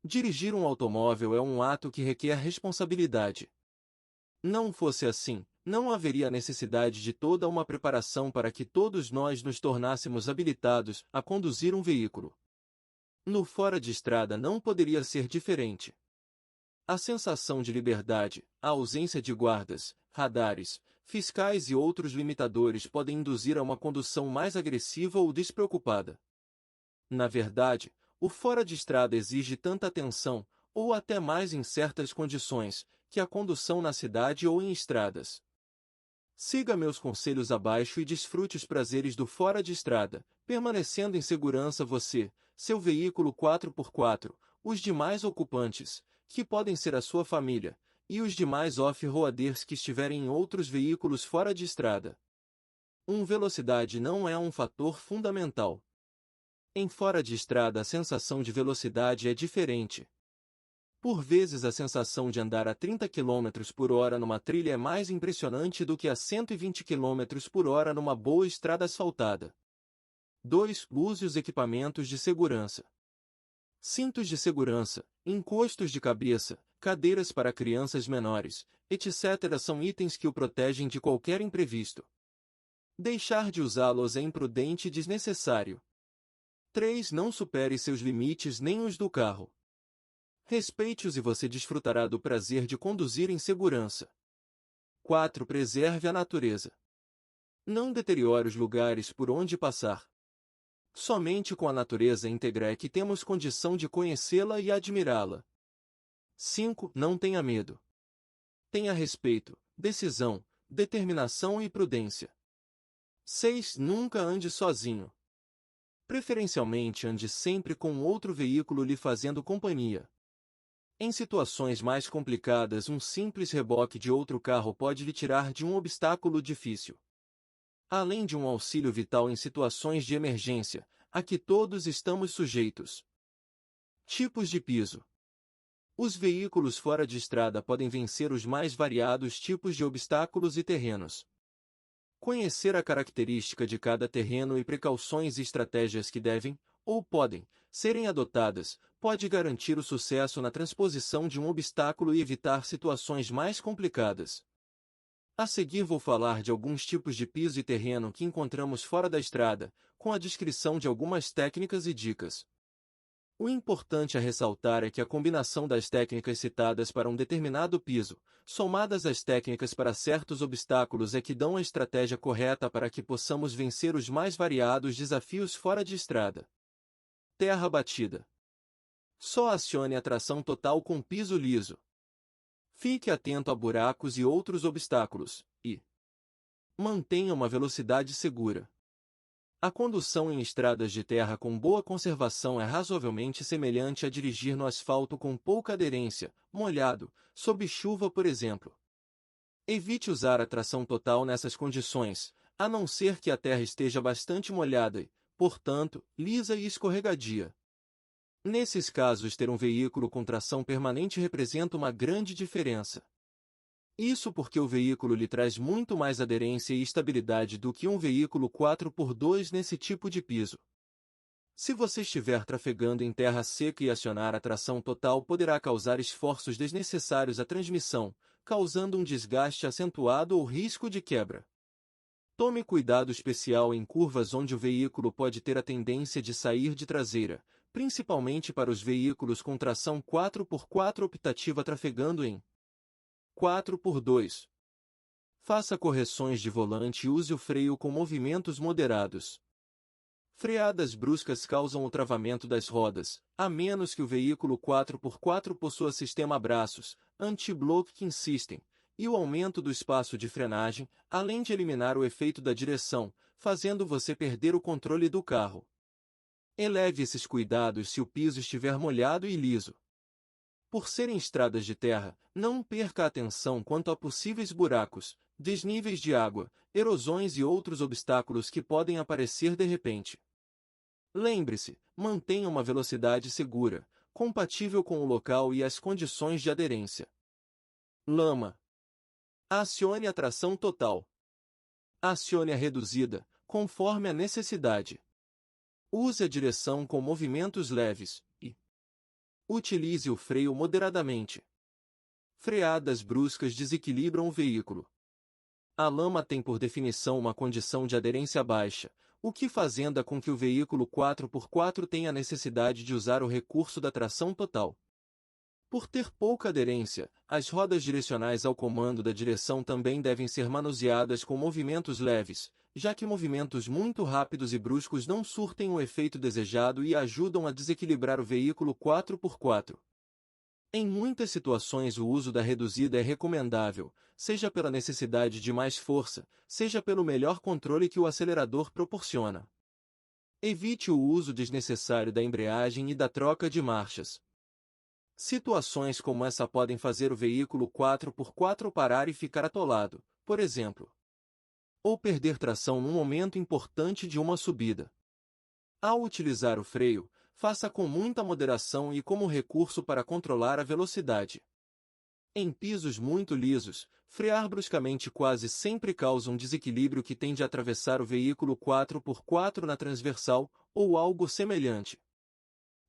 Dirigir um automóvel é um ato que requer responsabilidade. Não fosse assim, não haveria necessidade de toda uma preparação para que todos nós nos tornássemos habilitados a conduzir um veículo. No fora de estrada não poderia ser diferente. A sensação de liberdade, a ausência de guardas, radares, fiscais e outros limitadores podem induzir a uma condução mais agressiva ou despreocupada. Na verdade, o fora de estrada exige tanta atenção, ou até mais em certas condições, que a condução na cidade ou em estradas. Siga meus conselhos abaixo e desfrute os prazeres do fora de estrada, permanecendo em segurança você, seu veículo 4x4, os demais ocupantes, que podem ser a sua família, e os demais off-roaders que estiverem em outros veículos fora de estrada. Velocidade não é um fator fundamental. Em fora de estrada a sensação de velocidade é diferente. Por vezes a sensação de andar a 30 km por hora numa trilha é mais impressionante do que a 120 km por hora numa boa estrada asfaltada. 2. Use os equipamentos de segurança. Cintos de segurança, encostos de cabeça, cadeiras para crianças menores, etc. são itens que o protegem de qualquer imprevisto. Deixar de usá-los é imprudente e desnecessário. 3. Não supere seus limites nem os do carro. Respeite-os e você desfrutará do prazer de conduzir em segurança. 4. Preserve a natureza. Não deteriore os lugares por onde passar. Somente com a natureza íntegra é que temos condição de conhecê-la e admirá-la. 5. Não tenha medo. Tenha respeito, decisão, determinação e prudência. 6. Nunca ande sozinho. Preferencialmente ande sempre com outro veículo lhe fazendo companhia. Em situações mais complicadas, um simples reboque de outro carro pode lhe tirar de um obstáculo difícil. Além de um auxílio vital em situações de emergência, a que todos estamos sujeitos. Tipos de piso. Os veículos fora de estrada podem vencer os mais variados tipos de obstáculos e terrenos. Conhecer a característica de cada terreno e precauções e estratégias que devem, ou podem, serem adotadas, pode garantir o sucesso na transposição de um obstáculo e evitar situações mais complicadas. A seguir vou falar de alguns tipos de piso e terreno que encontramos fora da estrada, com a descrição de algumas técnicas e dicas. O importante a ressaltar é que a combinação das técnicas citadas para um determinado piso, somadas às técnicas para certos obstáculos é que dão a estratégia correta para que possamos vencer os mais variados desafios fora de estrada. Terra batida. Só acione a tração total com piso liso. Fique atento a buracos e outros obstáculos, e mantenha uma velocidade segura. A condução em estradas de terra com boa conservação é razoavelmente semelhante a dirigir no asfalto com pouca aderência, molhado, sob chuva por exemplo. Evite usar a tração total nessas condições, a não ser que a terra esteja bastante molhada e, portanto, lisa e escorregadia. Nesses casos, ter um veículo com tração permanente representa uma grande diferença. Isso porque o veículo lhe traz muito mais aderência e estabilidade do que um veículo 4x2 nesse tipo de piso. Se você estiver trafegando em terra seca e acionar a tração total, poderá causar esforços desnecessários à transmissão, causando um desgaste acentuado ou risco de quebra. Tome cuidado especial em curvas onde o veículo pode ter a tendência de sair de traseira, principalmente para os veículos com tração 4x4 optativa trafegando em 4x2. Faça correções de volante e use o freio com movimentos moderados. Freadas bruscas causam o travamento das rodas, a menos que o veículo 4x4 possua sistema braços, anti-blocking system, e o aumento do espaço de frenagem, além de eliminar o efeito da direção, fazendo você perder o controle do carro. Eleve esses cuidados se o piso estiver molhado e liso. Por serem estradas de terra, não perca a atenção quanto a possíveis buracos, desníveis de água, erosões e outros obstáculos que podem aparecer de repente. Lembre-se, mantenha uma velocidade segura, compatível com o local e as condições de aderência. Lama. Acione a tração total. Acione a reduzida, conforme a necessidade. Use a direção com movimentos leves, e utilize o freio moderadamente. Freadas bruscas desequilibram o veículo. A lama tem por definição uma condição de aderência baixa, o que fazenda com que o veículo 4x4 tenha a necessidade de usar o recurso da tração total. Por ter pouca aderência, as rodas direcionais ao comando da direção também devem ser manuseadas com movimentos leves, já que movimentos muito rápidos e bruscos não surtem o efeito desejado e ajudam a desequilibrar o veículo 4x4. Em muitas situações o uso da reduzida é recomendável, seja pela necessidade de mais força, seja pelo melhor controle que o acelerador proporciona. Evite o uso desnecessário da embreagem e da troca de marchas. Situações como essa podem fazer o veículo 4x4 parar e ficar atolado, por exemplo, ou perder tração num momento importante de uma subida. Ao utilizar o freio, faça com muita moderação e como recurso para controlar a velocidade. Em pisos muito lisos, frear bruscamente quase sempre causa um desequilíbrio que tende a atravessar o veículo 4x4 na transversal, ou algo semelhante.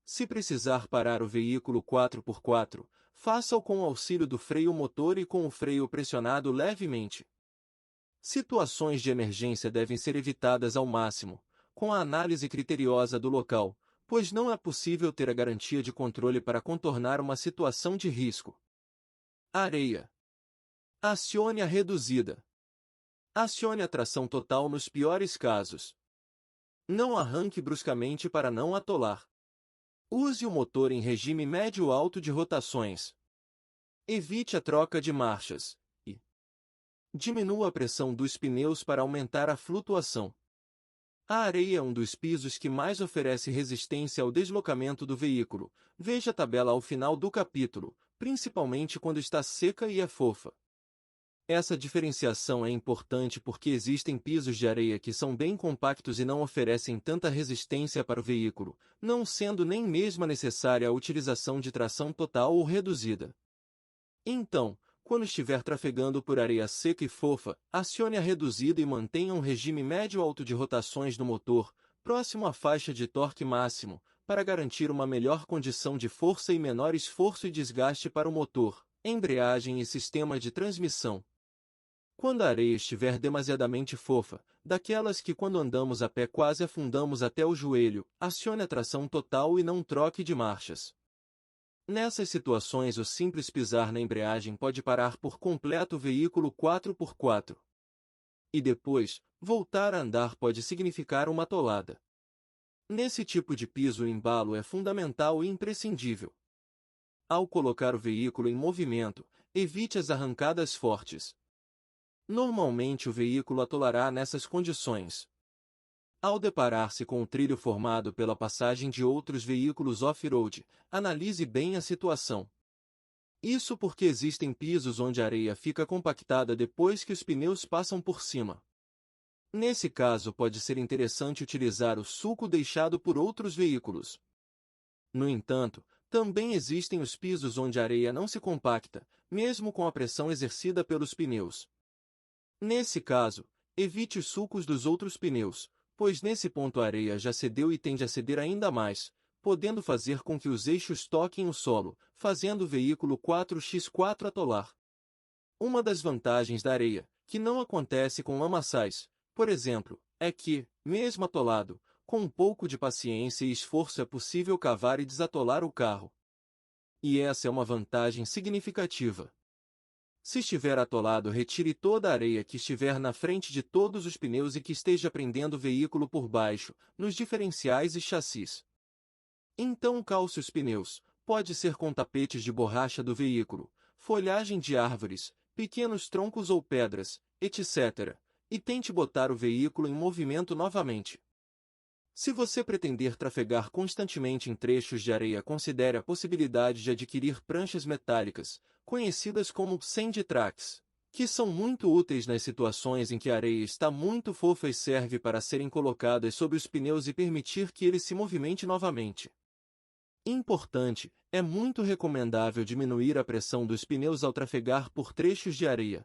Se precisar parar o veículo 4x4, faça-o com o auxílio do freio motor e com o freio pressionado levemente. Situações de emergência devem ser evitadas ao máximo, com a análise criteriosa do local, pois não é possível ter a garantia de controle para contornar uma situação de risco. Areia. Acione a reduzida. Acione a tração total nos piores casos. Não arranque bruscamente para não atolar. Use o motor em regime médio-alto de rotações. Evite a troca de marchas e diminua a pressão dos pneus para aumentar a flutuação. A areia é um dos pisos que mais oferece resistência ao deslocamento do veículo. Veja a tabela ao final do capítulo, principalmente quando está seca e é fofa. Essa diferenciação é importante porque existem pisos de areia que são bem compactos e não oferecem tanta resistência para o veículo, não sendo nem mesmo necessária a utilização de tração total ou reduzida. Então, quando estiver trafegando por areia seca e fofa, acione a reduzida e mantenha um regime médio-alto de rotações no motor, próximo à faixa de torque máximo, para garantir uma melhor condição de força e menor esforço e desgaste para o motor, embreagem e sistema de transmissão. Quando a areia estiver demasiadamente fofa, daquelas que quando andamos a pé quase afundamos até o joelho, acione a tração total e não troque de marchas. Nessas situações o simples pisar na embreagem pode parar por completo o veículo 4x4. E depois, voltar a andar pode significar uma atolada. Nesse tipo de piso o embalo é fundamental e imprescindível. Ao colocar o veículo em movimento, evite as arrancadas fortes. Normalmente o veículo atolará nessas condições. Ao deparar-se com o trilho formado pela passagem de outros veículos off-road, analise bem a situação. Isso porque existem pisos onde a areia fica compactada depois que os pneus passam por cima. Nesse caso pode ser interessante utilizar o sulco deixado por outros veículos. No entanto, também existem os pisos onde a areia não se compacta, mesmo com a pressão exercida pelos pneus. Nesse caso, evite os sulcos dos outros pneus, pois nesse ponto a areia já cedeu e tende a ceder ainda mais, podendo fazer com que os eixos toquem o solo, fazendo o veículo 4x4 atolar. Uma das vantagens da areia, que não acontece com lamaçais, por exemplo, é que, mesmo atolado, com um pouco de paciência e esforço é possível cavar e desatolar o carro. E essa é uma vantagem significativa. Se estiver atolado, retire toda a areia que estiver na frente de todos os pneus e que esteja prendendo o veículo por baixo, nos diferenciais e chassis. Então calce os pneus, pode ser com tapetes de borracha do veículo, folhagem de árvores, pequenos troncos ou pedras, etc., e tente botar o veículo em movimento novamente. Se você pretender trafegar constantemente em trechos de areia, considere a possibilidade de adquirir pranchas metálicas, conhecidas como sand tracks, que são muito úteis nas situações em que a areia está muito fofa e serve para serem colocadas sob os pneus e permitir que ele se movimente novamente. Importante, é muito recomendável diminuir a pressão dos pneus ao trafegar por trechos de areia.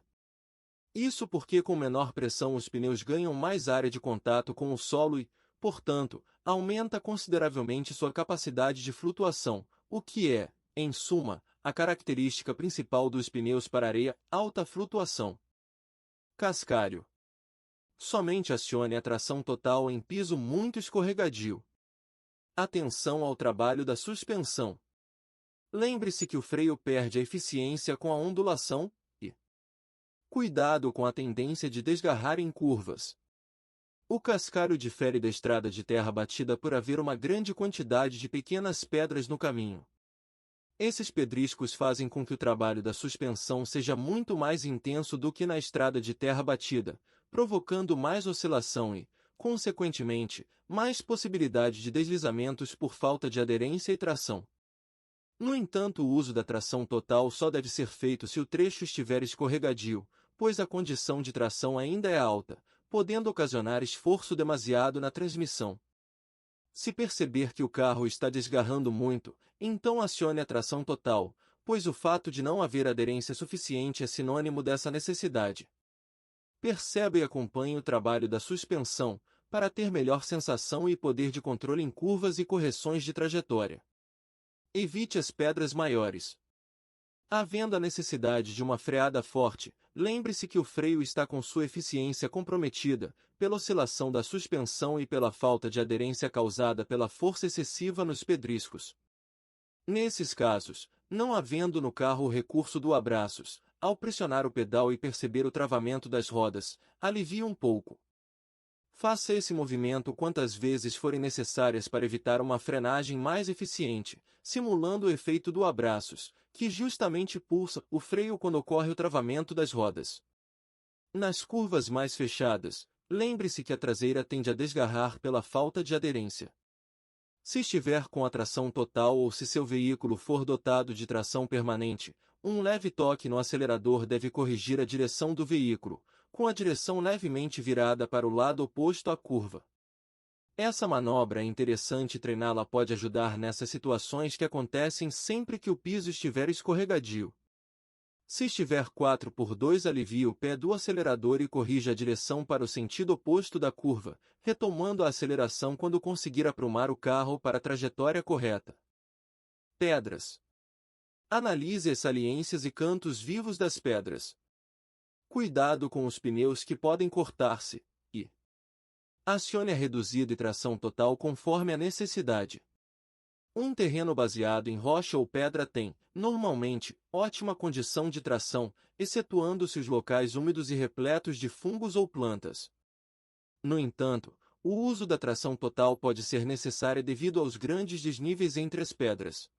Isso porque com menor pressão os pneus ganham mais área de contato com o solo e, portanto, aumenta consideravelmente sua capacidade de flutuação, o que é, em suma, a característica principal dos pneus para areia, alta flutuação. Cascalho. Somente acione a tração total em piso muito escorregadio. Atenção ao trabalho da suspensão. Lembre-se que o freio perde a eficiência com a ondulação e cuidado com a tendência de desgarrar em curvas. O cascalho difere da estrada de terra batida por haver uma grande quantidade de pequenas pedras no caminho. Esses pedriscos fazem com que o trabalho da suspensão seja muito mais intenso do que na estrada de terra batida, provocando mais oscilação e, consequentemente, mais possibilidade de deslizamentos por falta de aderência e tração. No entanto, o uso da tração total só deve ser feito se o trecho estiver escorregadio, pois a condição de tração ainda é alta, podendo ocasionar esforço demasiado na transmissão. Se perceber que o carro está desgarrando muito, então acione a tração total, pois o fato de não haver aderência suficiente é sinônimo dessa necessidade. Perceba e acompanhe o trabalho da suspensão, para ter melhor sensação e poder de controle em curvas e correções de trajetória. Evite as pedras maiores. Havendo a necessidade de uma freada forte, lembre-se que o freio está com sua eficiência comprometida, pela oscilação da suspensão e pela falta de aderência causada pela força excessiva nos pedriscos. Nesses casos, não havendo no carro o recurso do abraços, ao pressionar o pedal e perceber o travamento das rodas, alivie um pouco. Faça esse movimento quantas vezes forem necessárias para evitar uma frenagem mais eficiente, simulando o efeito do abraços, que justamente pulsa o freio quando ocorre o travamento das rodas. Nas curvas mais fechadas, lembre-se que a traseira tende a desgarrar pela falta de aderência. Se estiver com a tração total ou se seu veículo for dotado de tração permanente, um leve toque no acelerador deve corrigir a direção do veículo, com a direção levemente virada para o lado oposto à curva. Essa manobra é interessante e treiná-la pode ajudar nessas situações que acontecem sempre que o piso estiver escorregadio. Se estiver 4x2, alivie o pé do acelerador e corrija a direção para o sentido oposto da curva, retomando a aceleração quando conseguir aprumar o carro para a trajetória correta. Pedras. Analise as saliências e cantos vivos das pedras. Cuidado com os pneus que podem cortar-se, e acione a reduzida e tração total conforme a necessidade. Um terreno baseado em rocha ou pedra tem, normalmente, ótima condição de tração, excetuando-se os locais úmidos e repletos de fungos ou plantas. No entanto, o uso da tração total pode ser necessário devido aos grandes desníveis entre as pedras.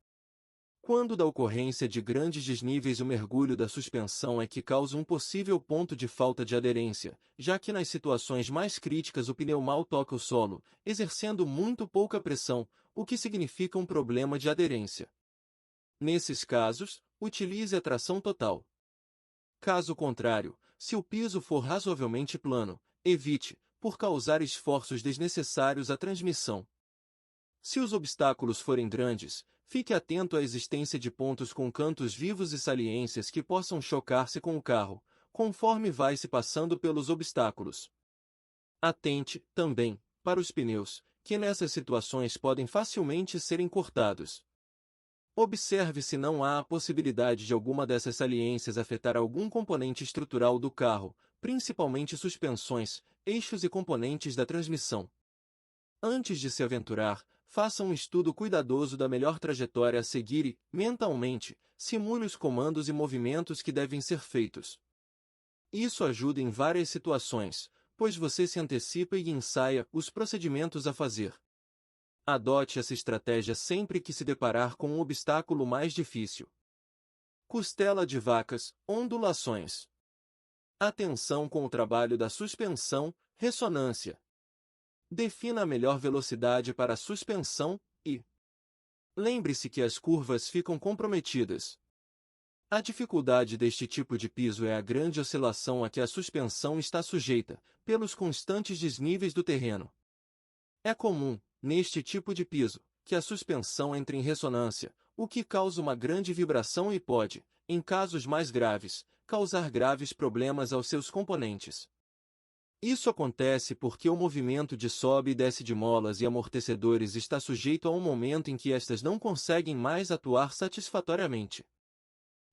Quando da ocorrência de grandes desníveis o mergulho da suspensão é que causa um possível ponto de falta de aderência, já que nas situações mais críticas o pneu mal toca o solo, exercendo muito pouca pressão, o que significa um problema de aderência. Nesses casos, utilize a tração total. Caso contrário, se o piso for razoavelmente plano, evite, por causar esforços desnecessários à transmissão. Se os obstáculos forem grandes, fique atento à existência de pontos com cantos vivos e saliências que possam chocar-se com o carro, conforme vai se passando pelos obstáculos. Atente, também, para os pneus, que nessas situações podem facilmente serem cortados. Observe se não há a possibilidade de alguma dessas saliências afetar algum componente estrutural do carro, principalmente suspensões, eixos e componentes da transmissão. Antes de se aventurar, faça um estudo cuidadoso da melhor trajetória a seguir e, mentalmente, simule os comandos e movimentos que devem ser feitos. Isso ajuda em várias situações, pois você se antecipa e ensaia os procedimentos a fazer. Adote essa estratégia sempre que se deparar com um obstáculo mais difícil. Costela de vacas, ondulações. Atenção com o trabalho da suspensão, ressonância. Defina a melhor velocidade para a suspensão e lembre-se que as curvas ficam comprometidas. A dificuldade deste tipo de piso é a grande oscilação a que a suspensão está sujeita, pelos constantes desníveis do terreno. É comum, neste tipo de piso, que a suspensão entre em ressonância, o que causa uma grande vibração e pode, em casos mais graves, causar graves problemas aos seus componentes. Isso acontece porque o movimento de sobe e desce de molas e amortecedores está sujeito a um momento em que estas não conseguem mais atuar satisfatoriamente.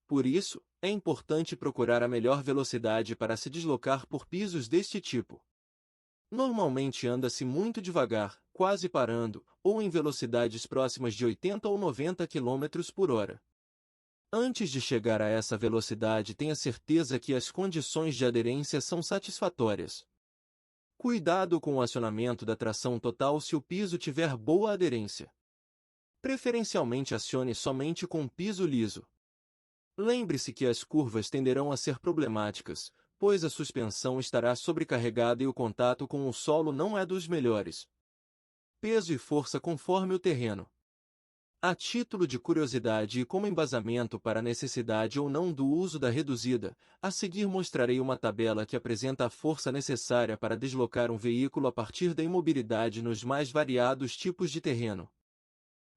Por isso, é importante procurar a melhor velocidade para se deslocar por pisos deste tipo. Normalmente anda-se muito devagar, quase parando, ou em velocidades próximas de 80 ou 90 km por hora. Antes de chegar a essa velocidade, tenha certeza que as condições de aderência são satisfatórias. Cuidado com o acionamento da tração total se o piso tiver boa aderência. Preferencialmente acione somente com piso liso. Lembre-se que as curvas tenderão a ser problemáticas, pois a suspensão estará sobrecarregada e o contato com o solo não é dos melhores. Peso e força conforme o terreno. A título de curiosidade e como embasamento para a necessidade ou não do uso da reduzida, a seguir mostrarei uma tabela que apresenta a força necessária para deslocar um veículo a partir da imobilidade nos mais variados tipos de terreno.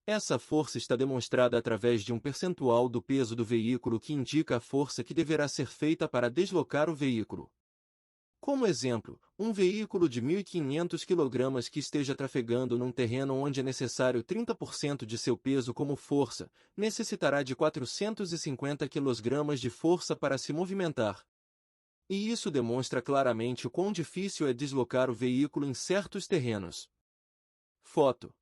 Essa força está demonstrada através de um percentual do peso do veículo que indica a força que deverá ser feita para deslocar o veículo. Como exemplo, um veículo de 1.500 kg que esteja trafegando num terreno onde é necessário 30% de seu peso como força, necessitará de 450 kg de força para se movimentar. E isso demonstra claramente o quão difícil é deslocar o veículo em certos terrenos. Foto.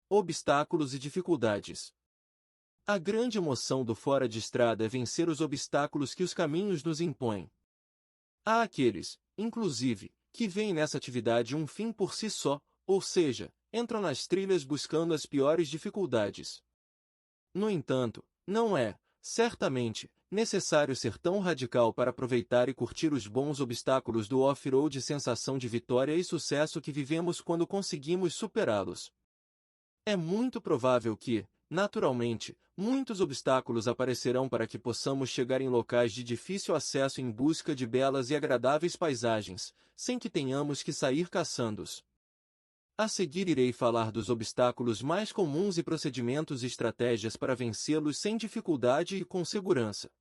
Obstáculos e dificuldades. A grande emoção do fora de estrada é vencer os obstáculos que os caminhos nos impõem. Há aqueles, inclusive, que veem nessa atividade um fim por si só, ou seja, entram nas trilhas buscando as piores dificuldades. No entanto, não é, certamente, necessário ser tão radical para aproveitar e curtir os bons obstáculos do off-road e sensação de vitória e sucesso que vivemos quando conseguimos superá-los. É muito provável que, naturalmente, muitos obstáculos aparecerão para que possamos chegar em locais de difícil acesso em busca de belas e agradáveis paisagens, sem que tenhamos que sair caçando-os. A seguir irei falar dos obstáculos mais comuns e procedimentos e estratégias para vencê-los sem dificuldade e com segurança.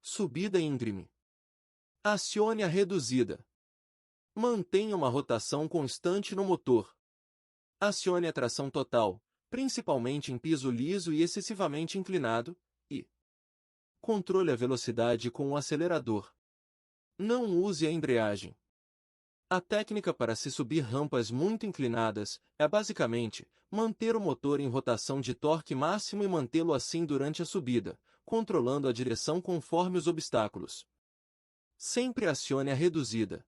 Subida íngreme. Acione a reduzida. Mantenha uma rotação constante no motor. Acione a tração total, principalmente em piso liso e excessivamente inclinado, e controle a velocidade com o acelerador. Não use a embreagem. A técnica para se subir rampas muito inclinadas é basicamente manter o motor em rotação de torque máximo e mantê-lo assim durante a subida, controlando a direção conforme os obstáculos. Sempre acione a reduzida.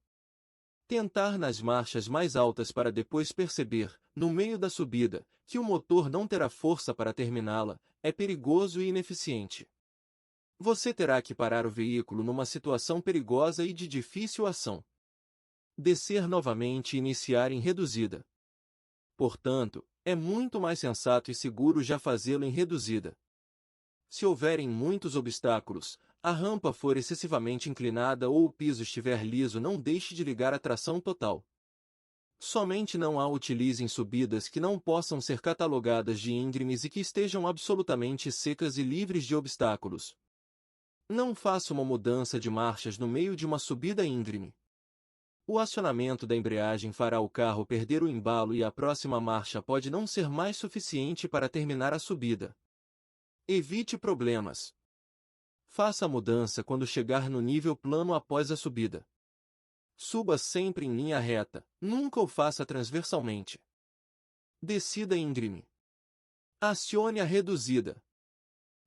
Tentar nas marchas mais altas para depois perceber, no meio da subida, que o motor não terá força para terminá-la, é perigoso e ineficiente. Você terá que parar o veículo numa situação perigosa e de difícil ação. Descer novamente e iniciar em reduzida. Portanto, é muito mais sensato e seguro já fazê-lo em reduzida. Se houverem muitos obstáculos, a rampa for excessivamente inclinada ou o piso estiver liso, não deixe de ligar a tração total. Somente não a utilize em subidas que não possam ser catalogadas de íngremes e que estejam absolutamente secas e livres de obstáculos. Não faça uma mudança de marchas no meio de uma subida íngreme. O acionamento da embreagem fará o carro perder o embalo e a próxima marcha pode não ser mais suficiente para terminar a subida. Evite problemas. Faça a mudança quando chegar no nível plano após a subida. Suba sempre em linha reta, nunca o faça transversalmente. Descida íngreme. Acione a reduzida.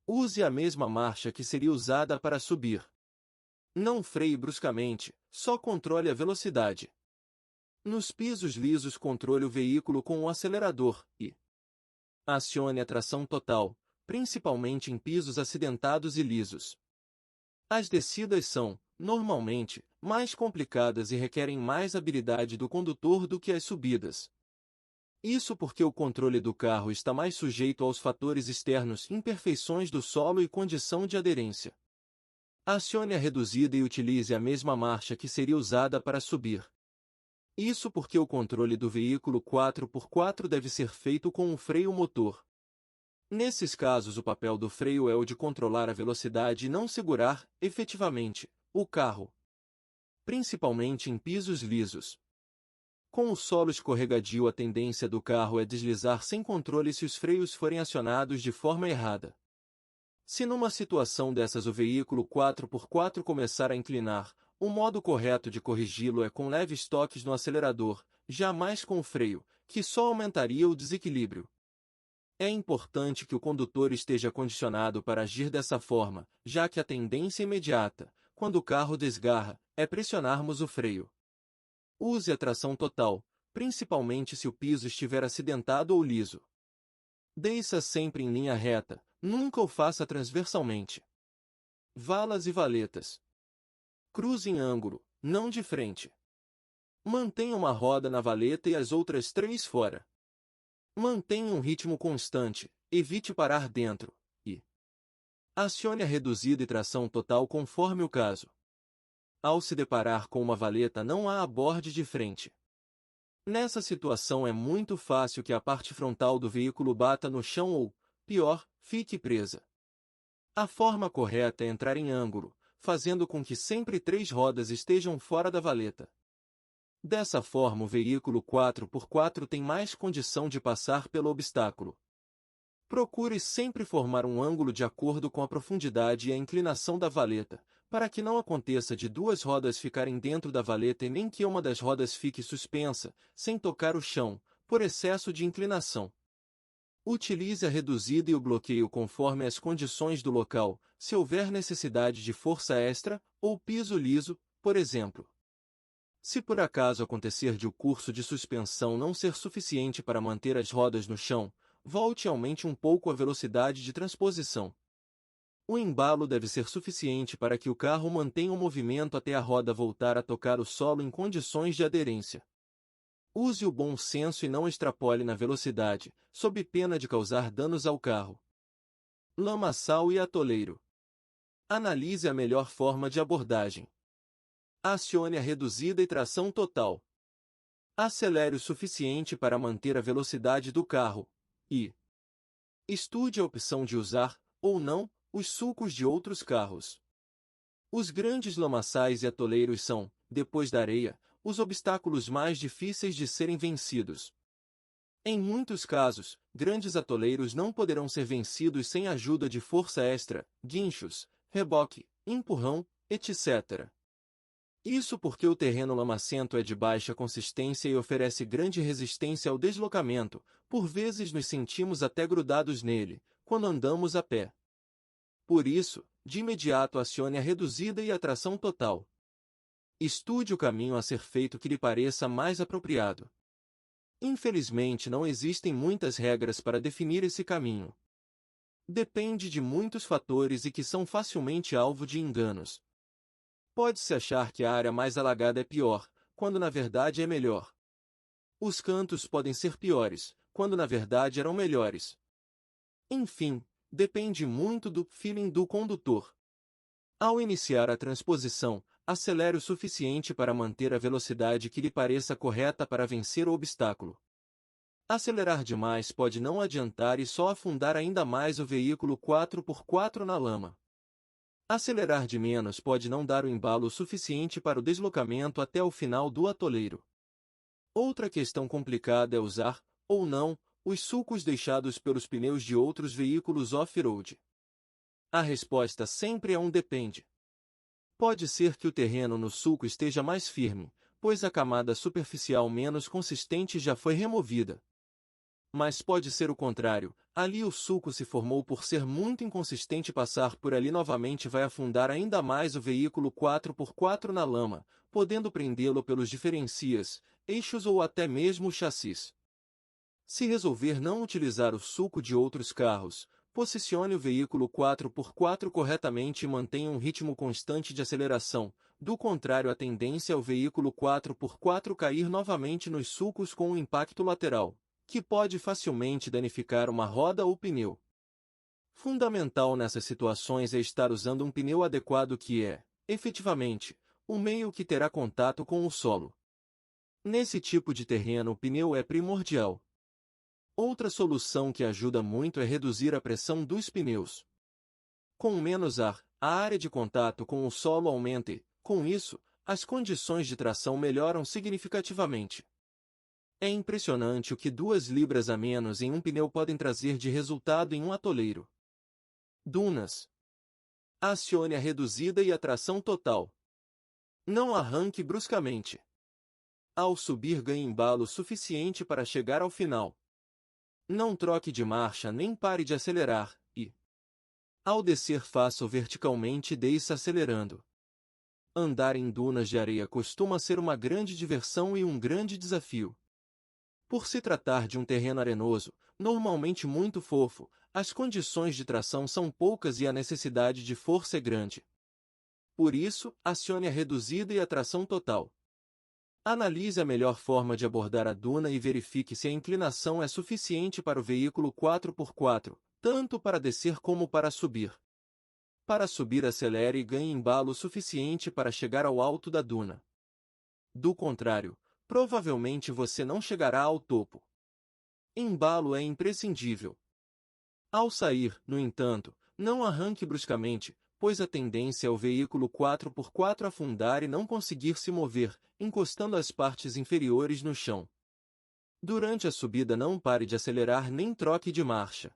Use a mesma marcha que seria usada para subir. Não freie bruscamente, só controle a velocidade. Nos pisos lisos, controle o veículo com o acelerador e acione a tração total, principalmente em pisos acidentados e lisos. As descidas são, normalmente, mais complicadas e requerem mais habilidade do condutor do que as subidas. Isso porque o controle do carro está mais sujeito aos fatores externos, imperfeições do solo e condição de aderência. Acione a reduzida e utilize a mesma marcha que seria usada para subir. Isso porque o controle do veículo 4x4 deve ser feito com um freio motor. Nesses casos, o papel do freio é o de controlar a velocidade e não segurar, efetivamente, o carro. Principalmente em pisos lisos. Com o solo escorregadio, a tendência do carro é deslizar sem controle se os freios forem acionados de forma errada. Se numa situação dessas o veículo 4x4 começar a inclinar, o modo correto de corrigi-lo é com leves toques no acelerador, jamais com o freio, que só aumentaria o desequilíbrio. É importante que o condutor esteja condicionado para agir dessa forma, já que a tendência imediata, quando o carro desgarra, é pressionarmos o freio. Use a tração total, principalmente se o piso estiver acidentado ou liso. Desça sempre em linha reta, nunca o faça transversalmente. Valas e valetas. Cruze em ângulo, não de frente. Mantenha uma roda na valeta e as outras 3 fora. Mantenha um ritmo constante, evite parar dentro, e acione a reduzida e tração total conforme o caso. Ao se deparar com uma valeta não há aborde de frente. Nessa situação é muito fácil que a parte frontal do veículo bata no chão ou, pior, fique presa. A forma correta é entrar em ângulo, fazendo com que sempre 3 rodas estejam fora da valeta. Dessa forma o veículo 4x4 tem mais condição de passar pelo obstáculo. Procure sempre formar um ângulo de acordo com a profundidade e a inclinação da valeta, para que não aconteça de 2 rodas ficarem dentro da valeta e nem que uma das rodas fique suspensa, sem tocar o chão, por excesso de inclinação. Utilize a reduzida e o bloqueio conforme as condições do local, se houver necessidade de força extra, ou piso liso, por exemplo. Se por acaso acontecer de o curso de suspensão não ser suficiente para manter as rodas no chão, volte e aumente um pouco a velocidade de transposição. O embalo deve ser suficiente para que o carro mantenha o movimento até a roda voltar a tocar o solo em condições de aderência. Use o bom senso e não extrapole na velocidade, sob pena de causar danos ao carro. Lamaçal e atoleiro. Analise a melhor forma de abordagem. Acione a reduzida e tração total. Acelere o suficiente para manter a velocidade do carro, e estude a opção de usar, ou não, os sulcos de outros carros. Os grandes lamaçais e atoleiros são, depois da areia, os obstáculos mais difíceis de serem vencidos. Em muitos casos, grandes atoleiros não poderão ser vencidos sem a ajuda de força extra, guinchos, reboque, empurrão, etc. Isso porque o terreno lamacento é de baixa consistência e oferece grande resistência ao deslocamento, por vezes nos sentimos até grudados nele, quando andamos a pé. Por isso, de imediato acione a reduzida e a tração total. Estude o caminho a ser feito que lhe pareça mais apropriado. Infelizmente não existem muitas regras para definir esse caminho. Depende de muitos fatores e que são facilmente alvo de enganos. Pode-se achar que a área mais alagada é pior, quando na verdade é melhor. Os cantos podem ser piores, quando na verdade eram melhores. Enfim, depende muito do feeling do condutor. Ao iniciar a transposição, acelere o suficiente para manter a velocidade que lhe pareça correta para vencer o obstáculo. Acelerar demais pode não adiantar e só afundar ainda mais o veículo 4x4 na lama. Acelerar de menos pode não dar o embalo suficiente para o deslocamento até o final do atoleiro. Outra questão complicada é usar, ou não, os sulcos deixados pelos pneus de outros veículos off-road. A resposta sempre é um depende. Pode ser que o terreno no sulco esteja mais firme, pois a camada superficial menos consistente já foi removida. Mas pode ser o contrário, ali o sulco se formou por ser muito inconsistente e passar por ali novamente vai afundar ainda mais o veículo 4x4 na lama, podendo prendê-lo pelos diferenciais, eixos ou até mesmo o chassis. Se resolver não utilizar o sulco de outros carros, posicione o veículo 4x4 corretamente e mantenha um ritmo constante de aceleração, do contrário a tendência é o veículo 4x4 cair novamente nos sulcos com um impacto lateral, que pode facilmente danificar uma roda ou pneu. Fundamental nessas situações é estar usando um pneu adequado que é, efetivamente, o meio que terá contato com o solo. Nesse tipo de terreno o pneu é primordial. Outra solução que ajuda muito é reduzir a pressão dos pneus. Com menos ar, a área de contato com o solo aumenta e, com isso, as condições de tração melhoram significativamente. É impressionante o que 2 libras a menos em um pneu podem trazer de resultado em um atoleiro. Dunas. Acione a reduzida e a tração total. Não arranque bruscamente. Ao subir, ganhe embalo suficiente para chegar ao final. Não troque de marcha nem pare de acelerar, e, ao descer, faça-o verticalmente e desça acelerando. Andar em dunas de areia costuma ser uma grande diversão e um grande desafio. Por se tratar de um terreno arenoso, normalmente muito fofo, as condições de tração são poucas e a necessidade de força é grande. Por isso, acione a reduzida e a tração total. Analise a melhor forma de abordar a duna e verifique se a inclinação é suficiente para o veículo 4x4, tanto para descer como para subir. Para subir, acelere e ganhe embalo suficiente para chegar ao alto da duna. Do contrário, provavelmente você não chegará ao topo. Embalo é imprescindível. Ao sair, no entanto, não arranque bruscamente, pois a tendência é o veículo 4x4 afundar e não conseguir se mover, encostando as partes inferiores no chão. Durante a subida, não pare de acelerar nem troque de marcha.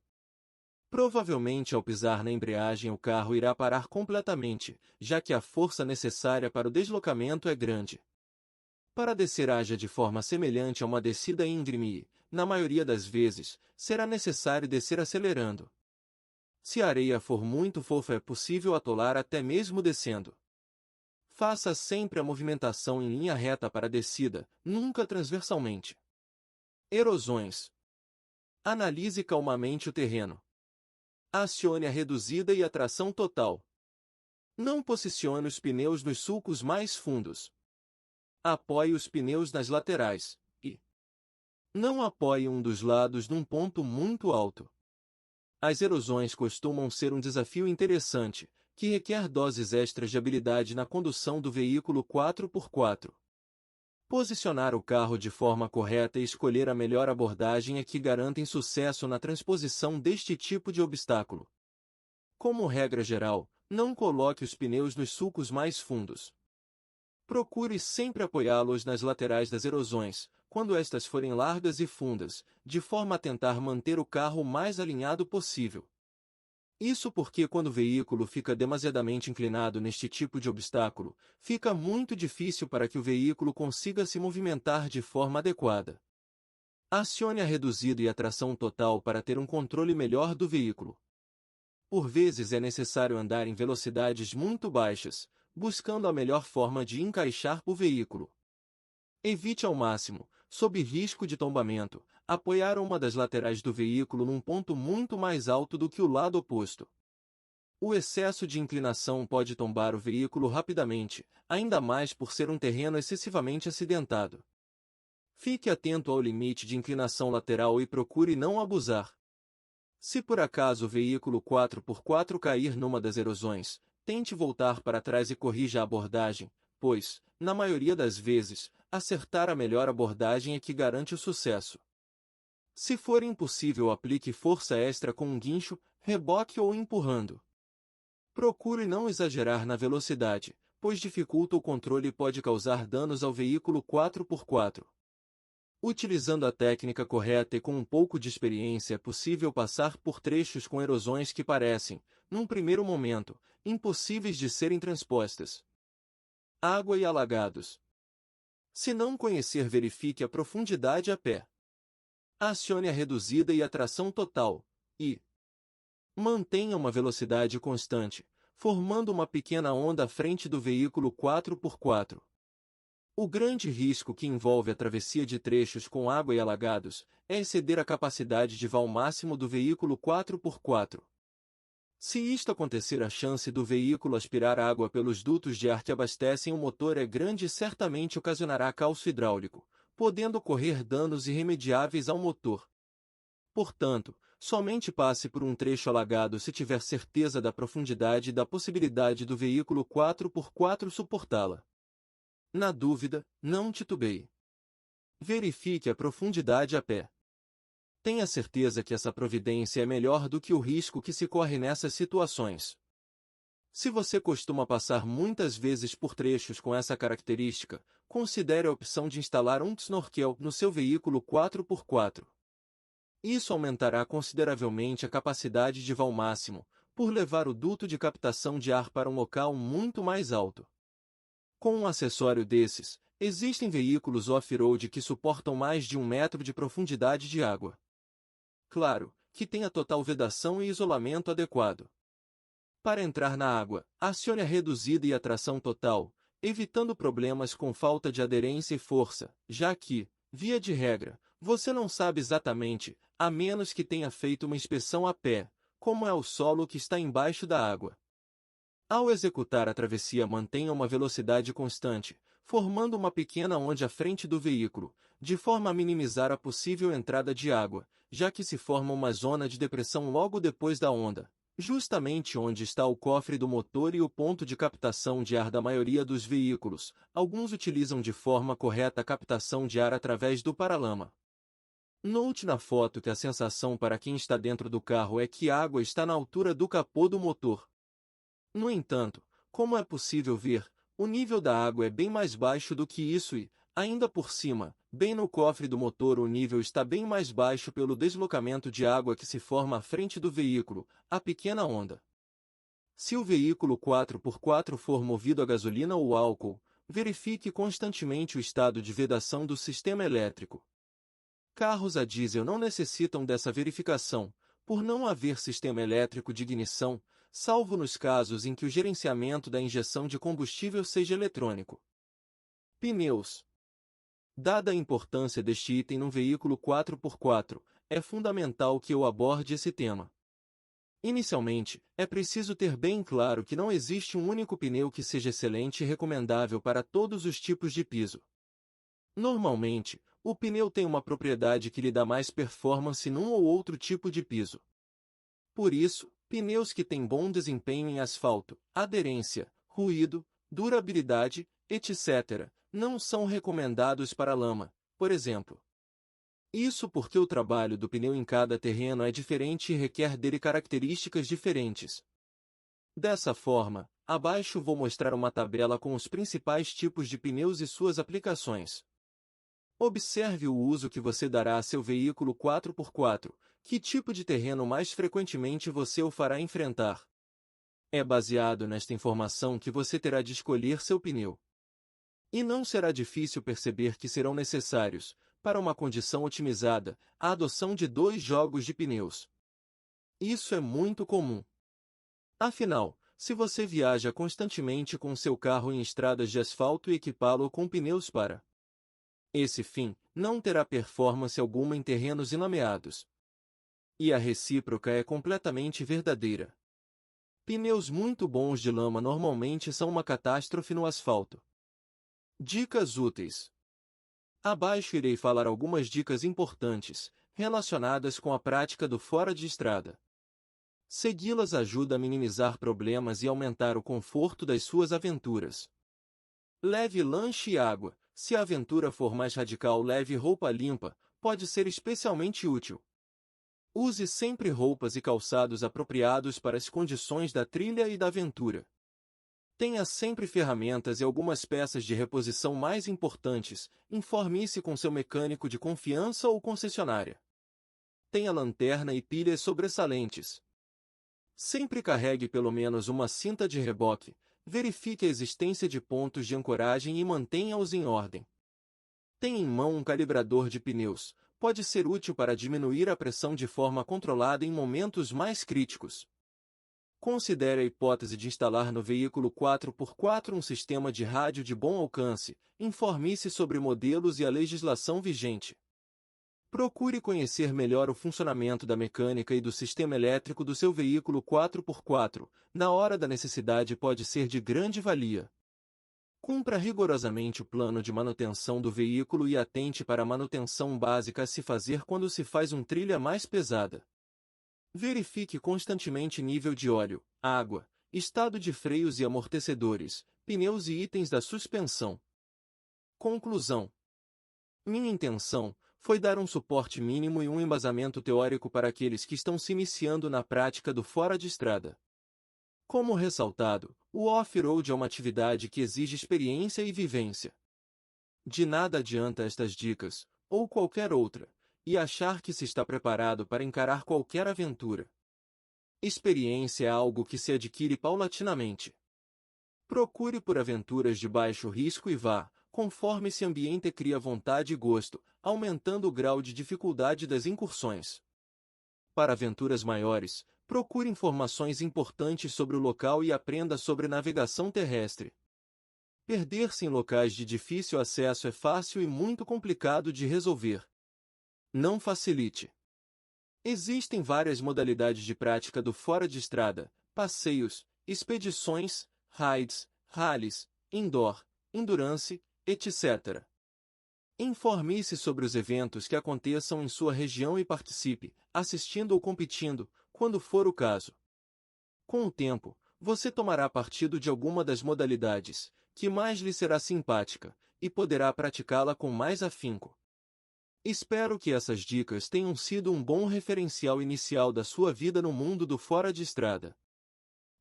Provavelmente, ao pisar na embreagem, o carro irá parar completamente, já que a força necessária para o deslocamento é grande. Para descer, haja de forma semelhante a uma descida íngreme e, na maioria das vezes, será necessário descer acelerando. Se a areia for muito fofa, é possível atolar até mesmo descendo. Faça sempre a movimentação em linha reta para a descida, nunca transversalmente. Erosões. Analise calmamente o terreno. Acione a reduzida e a tração total. Não posicione os pneus nos sulcos mais fundos. Apoie os pneus nas laterais, e não apoie um dos lados num ponto muito alto. As erosões costumam ser um desafio interessante, que requer doses extras de habilidade na condução do veículo 4x4. Posicionar o carro de forma correta e escolher a melhor abordagem é que garantem sucesso na transposição deste tipo de obstáculo. Como regra geral, não coloque os pneus nos sulcos mais fundos. Procure sempre apoiá-los nas laterais das erosões, quando estas forem largas e fundas, de forma a tentar manter o carro o mais alinhado possível. Isso porque quando o veículo fica demasiadamente inclinado neste tipo de obstáculo, fica muito difícil para que o veículo consiga se movimentar de forma adequada. Acione a reduzida e a tração total para ter um controle melhor do veículo. Por vezes é necessário andar em velocidades muito baixas, buscando a melhor forma de encaixar o veículo. Evite ao máximo, sob risco de tombamento, apoiar uma das laterais do veículo num ponto muito mais alto do que o lado oposto. O excesso de inclinação pode tombar o veículo rapidamente, ainda mais por ser um terreno excessivamente acidentado. Fique atento ao limite de inclinação lateral e procure não abusar. Se por acaso o veículo 4x4 cair numa das erosões, tente voltar para trás e corrija a abordagem, pois, na maioria das vezes, acertar a melhor abordagem é que garante o sucesso. Se for impossível, aplique força extra com um guincho, reboque ou empurrando. Procure não exagerar na velocidade, pois dificulta o controle e pode causar danos ao veículo 4x4. Utilizando a técnica correta e com um pouco de experiência, é possível passar por trechos com erosões que parecem, num primeiro momento, impossíveis de serem transpostas. Água e alagados. Se não conhecer, verifique a profundidade a pé. Acione a reduzida e a tração total, e mantenha uma velocidade constante, formando uma pequena onda à frente do veículo 4x4. O grande risco que envolve a travessia de trechos com água e alagados é exceder a capacidade de vão máximo do veículo 4x4. Se isto acontecer, a chance do veículo aspirar água pelos dutos de ar que abastecem o motor é grande e certamente ocasionará calço hidráulico, podendo ocorrer danos irremediáveis ao motor. Portanto, somente passe por um trecho alagado se tiver certeza da profundidade e da possibilidade do veículo 4x4 suportá-la. Na dúvida, não titubeie. Verifique a profundidade a pé. Tenha certeza que essa providência é melhor do que o risco que se corre nessas situações. Se você costuma passar muitas vezes por trechos com essa característica, considere a opção de instalar um snorkel no seu veículo 4x4. Isso aumentará consideravelmente a capacidade de vão máximo, por levar o duto de captação de ar para um local muito mais alto. Com um acessório desses, Existem veículos off-road que suportam mais de 1 metro de profundidade de água. Claro, que tenha total vedação e isolamento adequado. Para entrar na água, acione a reduzida e a tração total, evitando problemas com falta de aderência e força, já que, via de regra, você não sabe exatamente, a menos que tenha feito uma inspeção a pé, como é o solo que está embaixo da água. Ao executar a travessia, mantenha uma velocidade constante, formando uma pequena onda à frente do veículo, de forma a minimizar a possível entrada de água, já que se forma uma zona de depressão logo depois da onda, justamente onde está o cofre do motor e o ponto de captação de ar da maioria dos veículos. Alguns utilizam de forma correta a captação de ar através do paralama. Note na foto que a sensação para quem está dentro do carro é que a água está na altura do capô do motor. No entanto, como é possível ver, o nível da água é bem mais baixo do que isso e, ainda por cima, bem no cofre do motor o nível está bem mais baixo pelo deslocamento de água que se forma à frente do veículo, a pequena onda. Se o veículo 4x4 for movido a gasolina ou álcool, verifique constantemente o estado de vedação do sistema elétrico. Carros a diesel não necessitam dessa verificação, por não haver sistema elétrico de ignição, salvo nos casos em que o gerenciamento da injeção de combustível seja eletrônico. Pneus. Dada a importância deste item num veículo 4x4, é fundamental que eu aborde esse tema. Inicialmente, é preciso ter bem claro que não existe um único pneu que seja excelente e recomendável para todos os tipos de piso. Normalmente, o pneu tem uma propriedade que lhe dá mais performance num ou outro tipo de piso. Por isso, pneus que têm bom desempenho em asfalto, aderência, ruído, durabilidade, etc., não são recomendados para lama, por exemplo. Isso porque o trabalho do pneu em cada terreno é diferente e requer dele características diferentes. Dessa forma, abaixo vou mostrar uma tabela com os principais tipos de pneus e suas aplicações. Observe o uso que você dará a seu veículo 4x4, que tipo de terreno mais frequentemente você o fará enfrentar. É baseado nesta informação que você terá de escolher seu pneu. E não será difícil perceber que serão necessários, para uma condição otimizada, a adoção de 2 jogos de pneus. Isso é muito comum. Afinal, se você viaja constantemente com seu carro em estradas de asfalto e equipá-lo com pneus para esse fim, não terá performance alguma em terrenos ilameados. E a recíproca é completamente verdadeira. Pneus muito bons de lama normalmente são uma catástrofe no asfalto. Dicas úteis. Abaixo irei falar algumas dicas importantes, relacionadas com a prática do fora de estrada. Segui-las ajuda a minimizar problemas e aumentar o conforto das suas aventuras. Leve lanche e água. Se a aventura for mais radical, leve roupa limpa, pode ser especialmente útil. Use sempre roupas e calçados apropriados para as condições da trilha e da aventura. Tenha sempre ferramentas e algumas peças de reposição mais importantes. Informe-se com seu mecânico de confiança ou concessionária. Tenha lanterna e pilhas sobressalentes. Sempre carregue pelo menos uma cinta de reboque. Verifique a existência de pontos de ancoragem e mantenha-os em ordem. Tenha em mão um calibrador de pneus. Pode ser útil para diminuir a pressão de forma controlada em momentos mais críticos. Considere a hipótese de instalar no veículo 4x4 um sistema de rádio de bom alcance. Informe-se sobre modelos e a legislação vigente. Procure conhecer melhor o funcionamento da mecânica e do sistema elétrico do seu veículo 4x4, na hora da necessidade pode ser de grande valia. Cumpra rigorosamente o plano de manutenção do veículo e atente para a manutenção básica a se fazer quando se faz uma trilha mais pesada. Verifique constantemente nível de óleo, água, estado de freios e amortecedores, pneus e itens da suspensão. Conclusão. Minha intenção foi dar um suporte mínimo e um embasamento teórico para aqueles que estão se iniciando na prática do fora de estrada. Como ressaltado, o off-road é uma atividade que exige experiência e vivência. De nada adianta estas dicas, ou qualquer outra, e achar que se está preparado para encarar qualquer aventura. Experiência é algo que se adquire paulatinamente. Procure por aventuras de baixo risco e vá, conforme esse ambiente cria vontade e gosto, aumentando o grau de dificuldade das incursões. Para aventuras maiores, procure informações importantes sobre o local e aprenda sobre navegação terrestre. Perder-se em locais de difícil acesso é fácil e muito complicado de resolver. Não facilite. Existem várias modalidades de prática do fora de estrada: passeios, expedições, raids, rallies, indoor, endurance, etc. Informe-se sobre os eventos que aconteçam em sua região e participe, assistindo ou competindo, quando for o caso. Com o tempo, você tomará partido de alguma das modalidades, que mais lhe será simpática, e poderá praticá-la com mais afinco. Espero que essas dicas tenham sido um bom referencial inicial da sua vida no mundo do fora de estrada.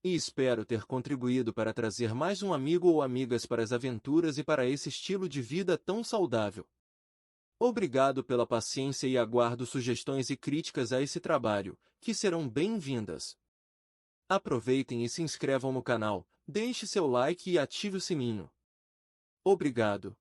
E espero ter contribuído para trazer mais um amigo ou amigas para as aventuras e para esse estilo de vida tão saudável. Obrigado pela paciência e aguardo sugestões e críticas a esse trabalho, que serão bem-vindas. Aproveitem e se inscrevam no canal, deixe seu like e ative o sininho. Obrigado.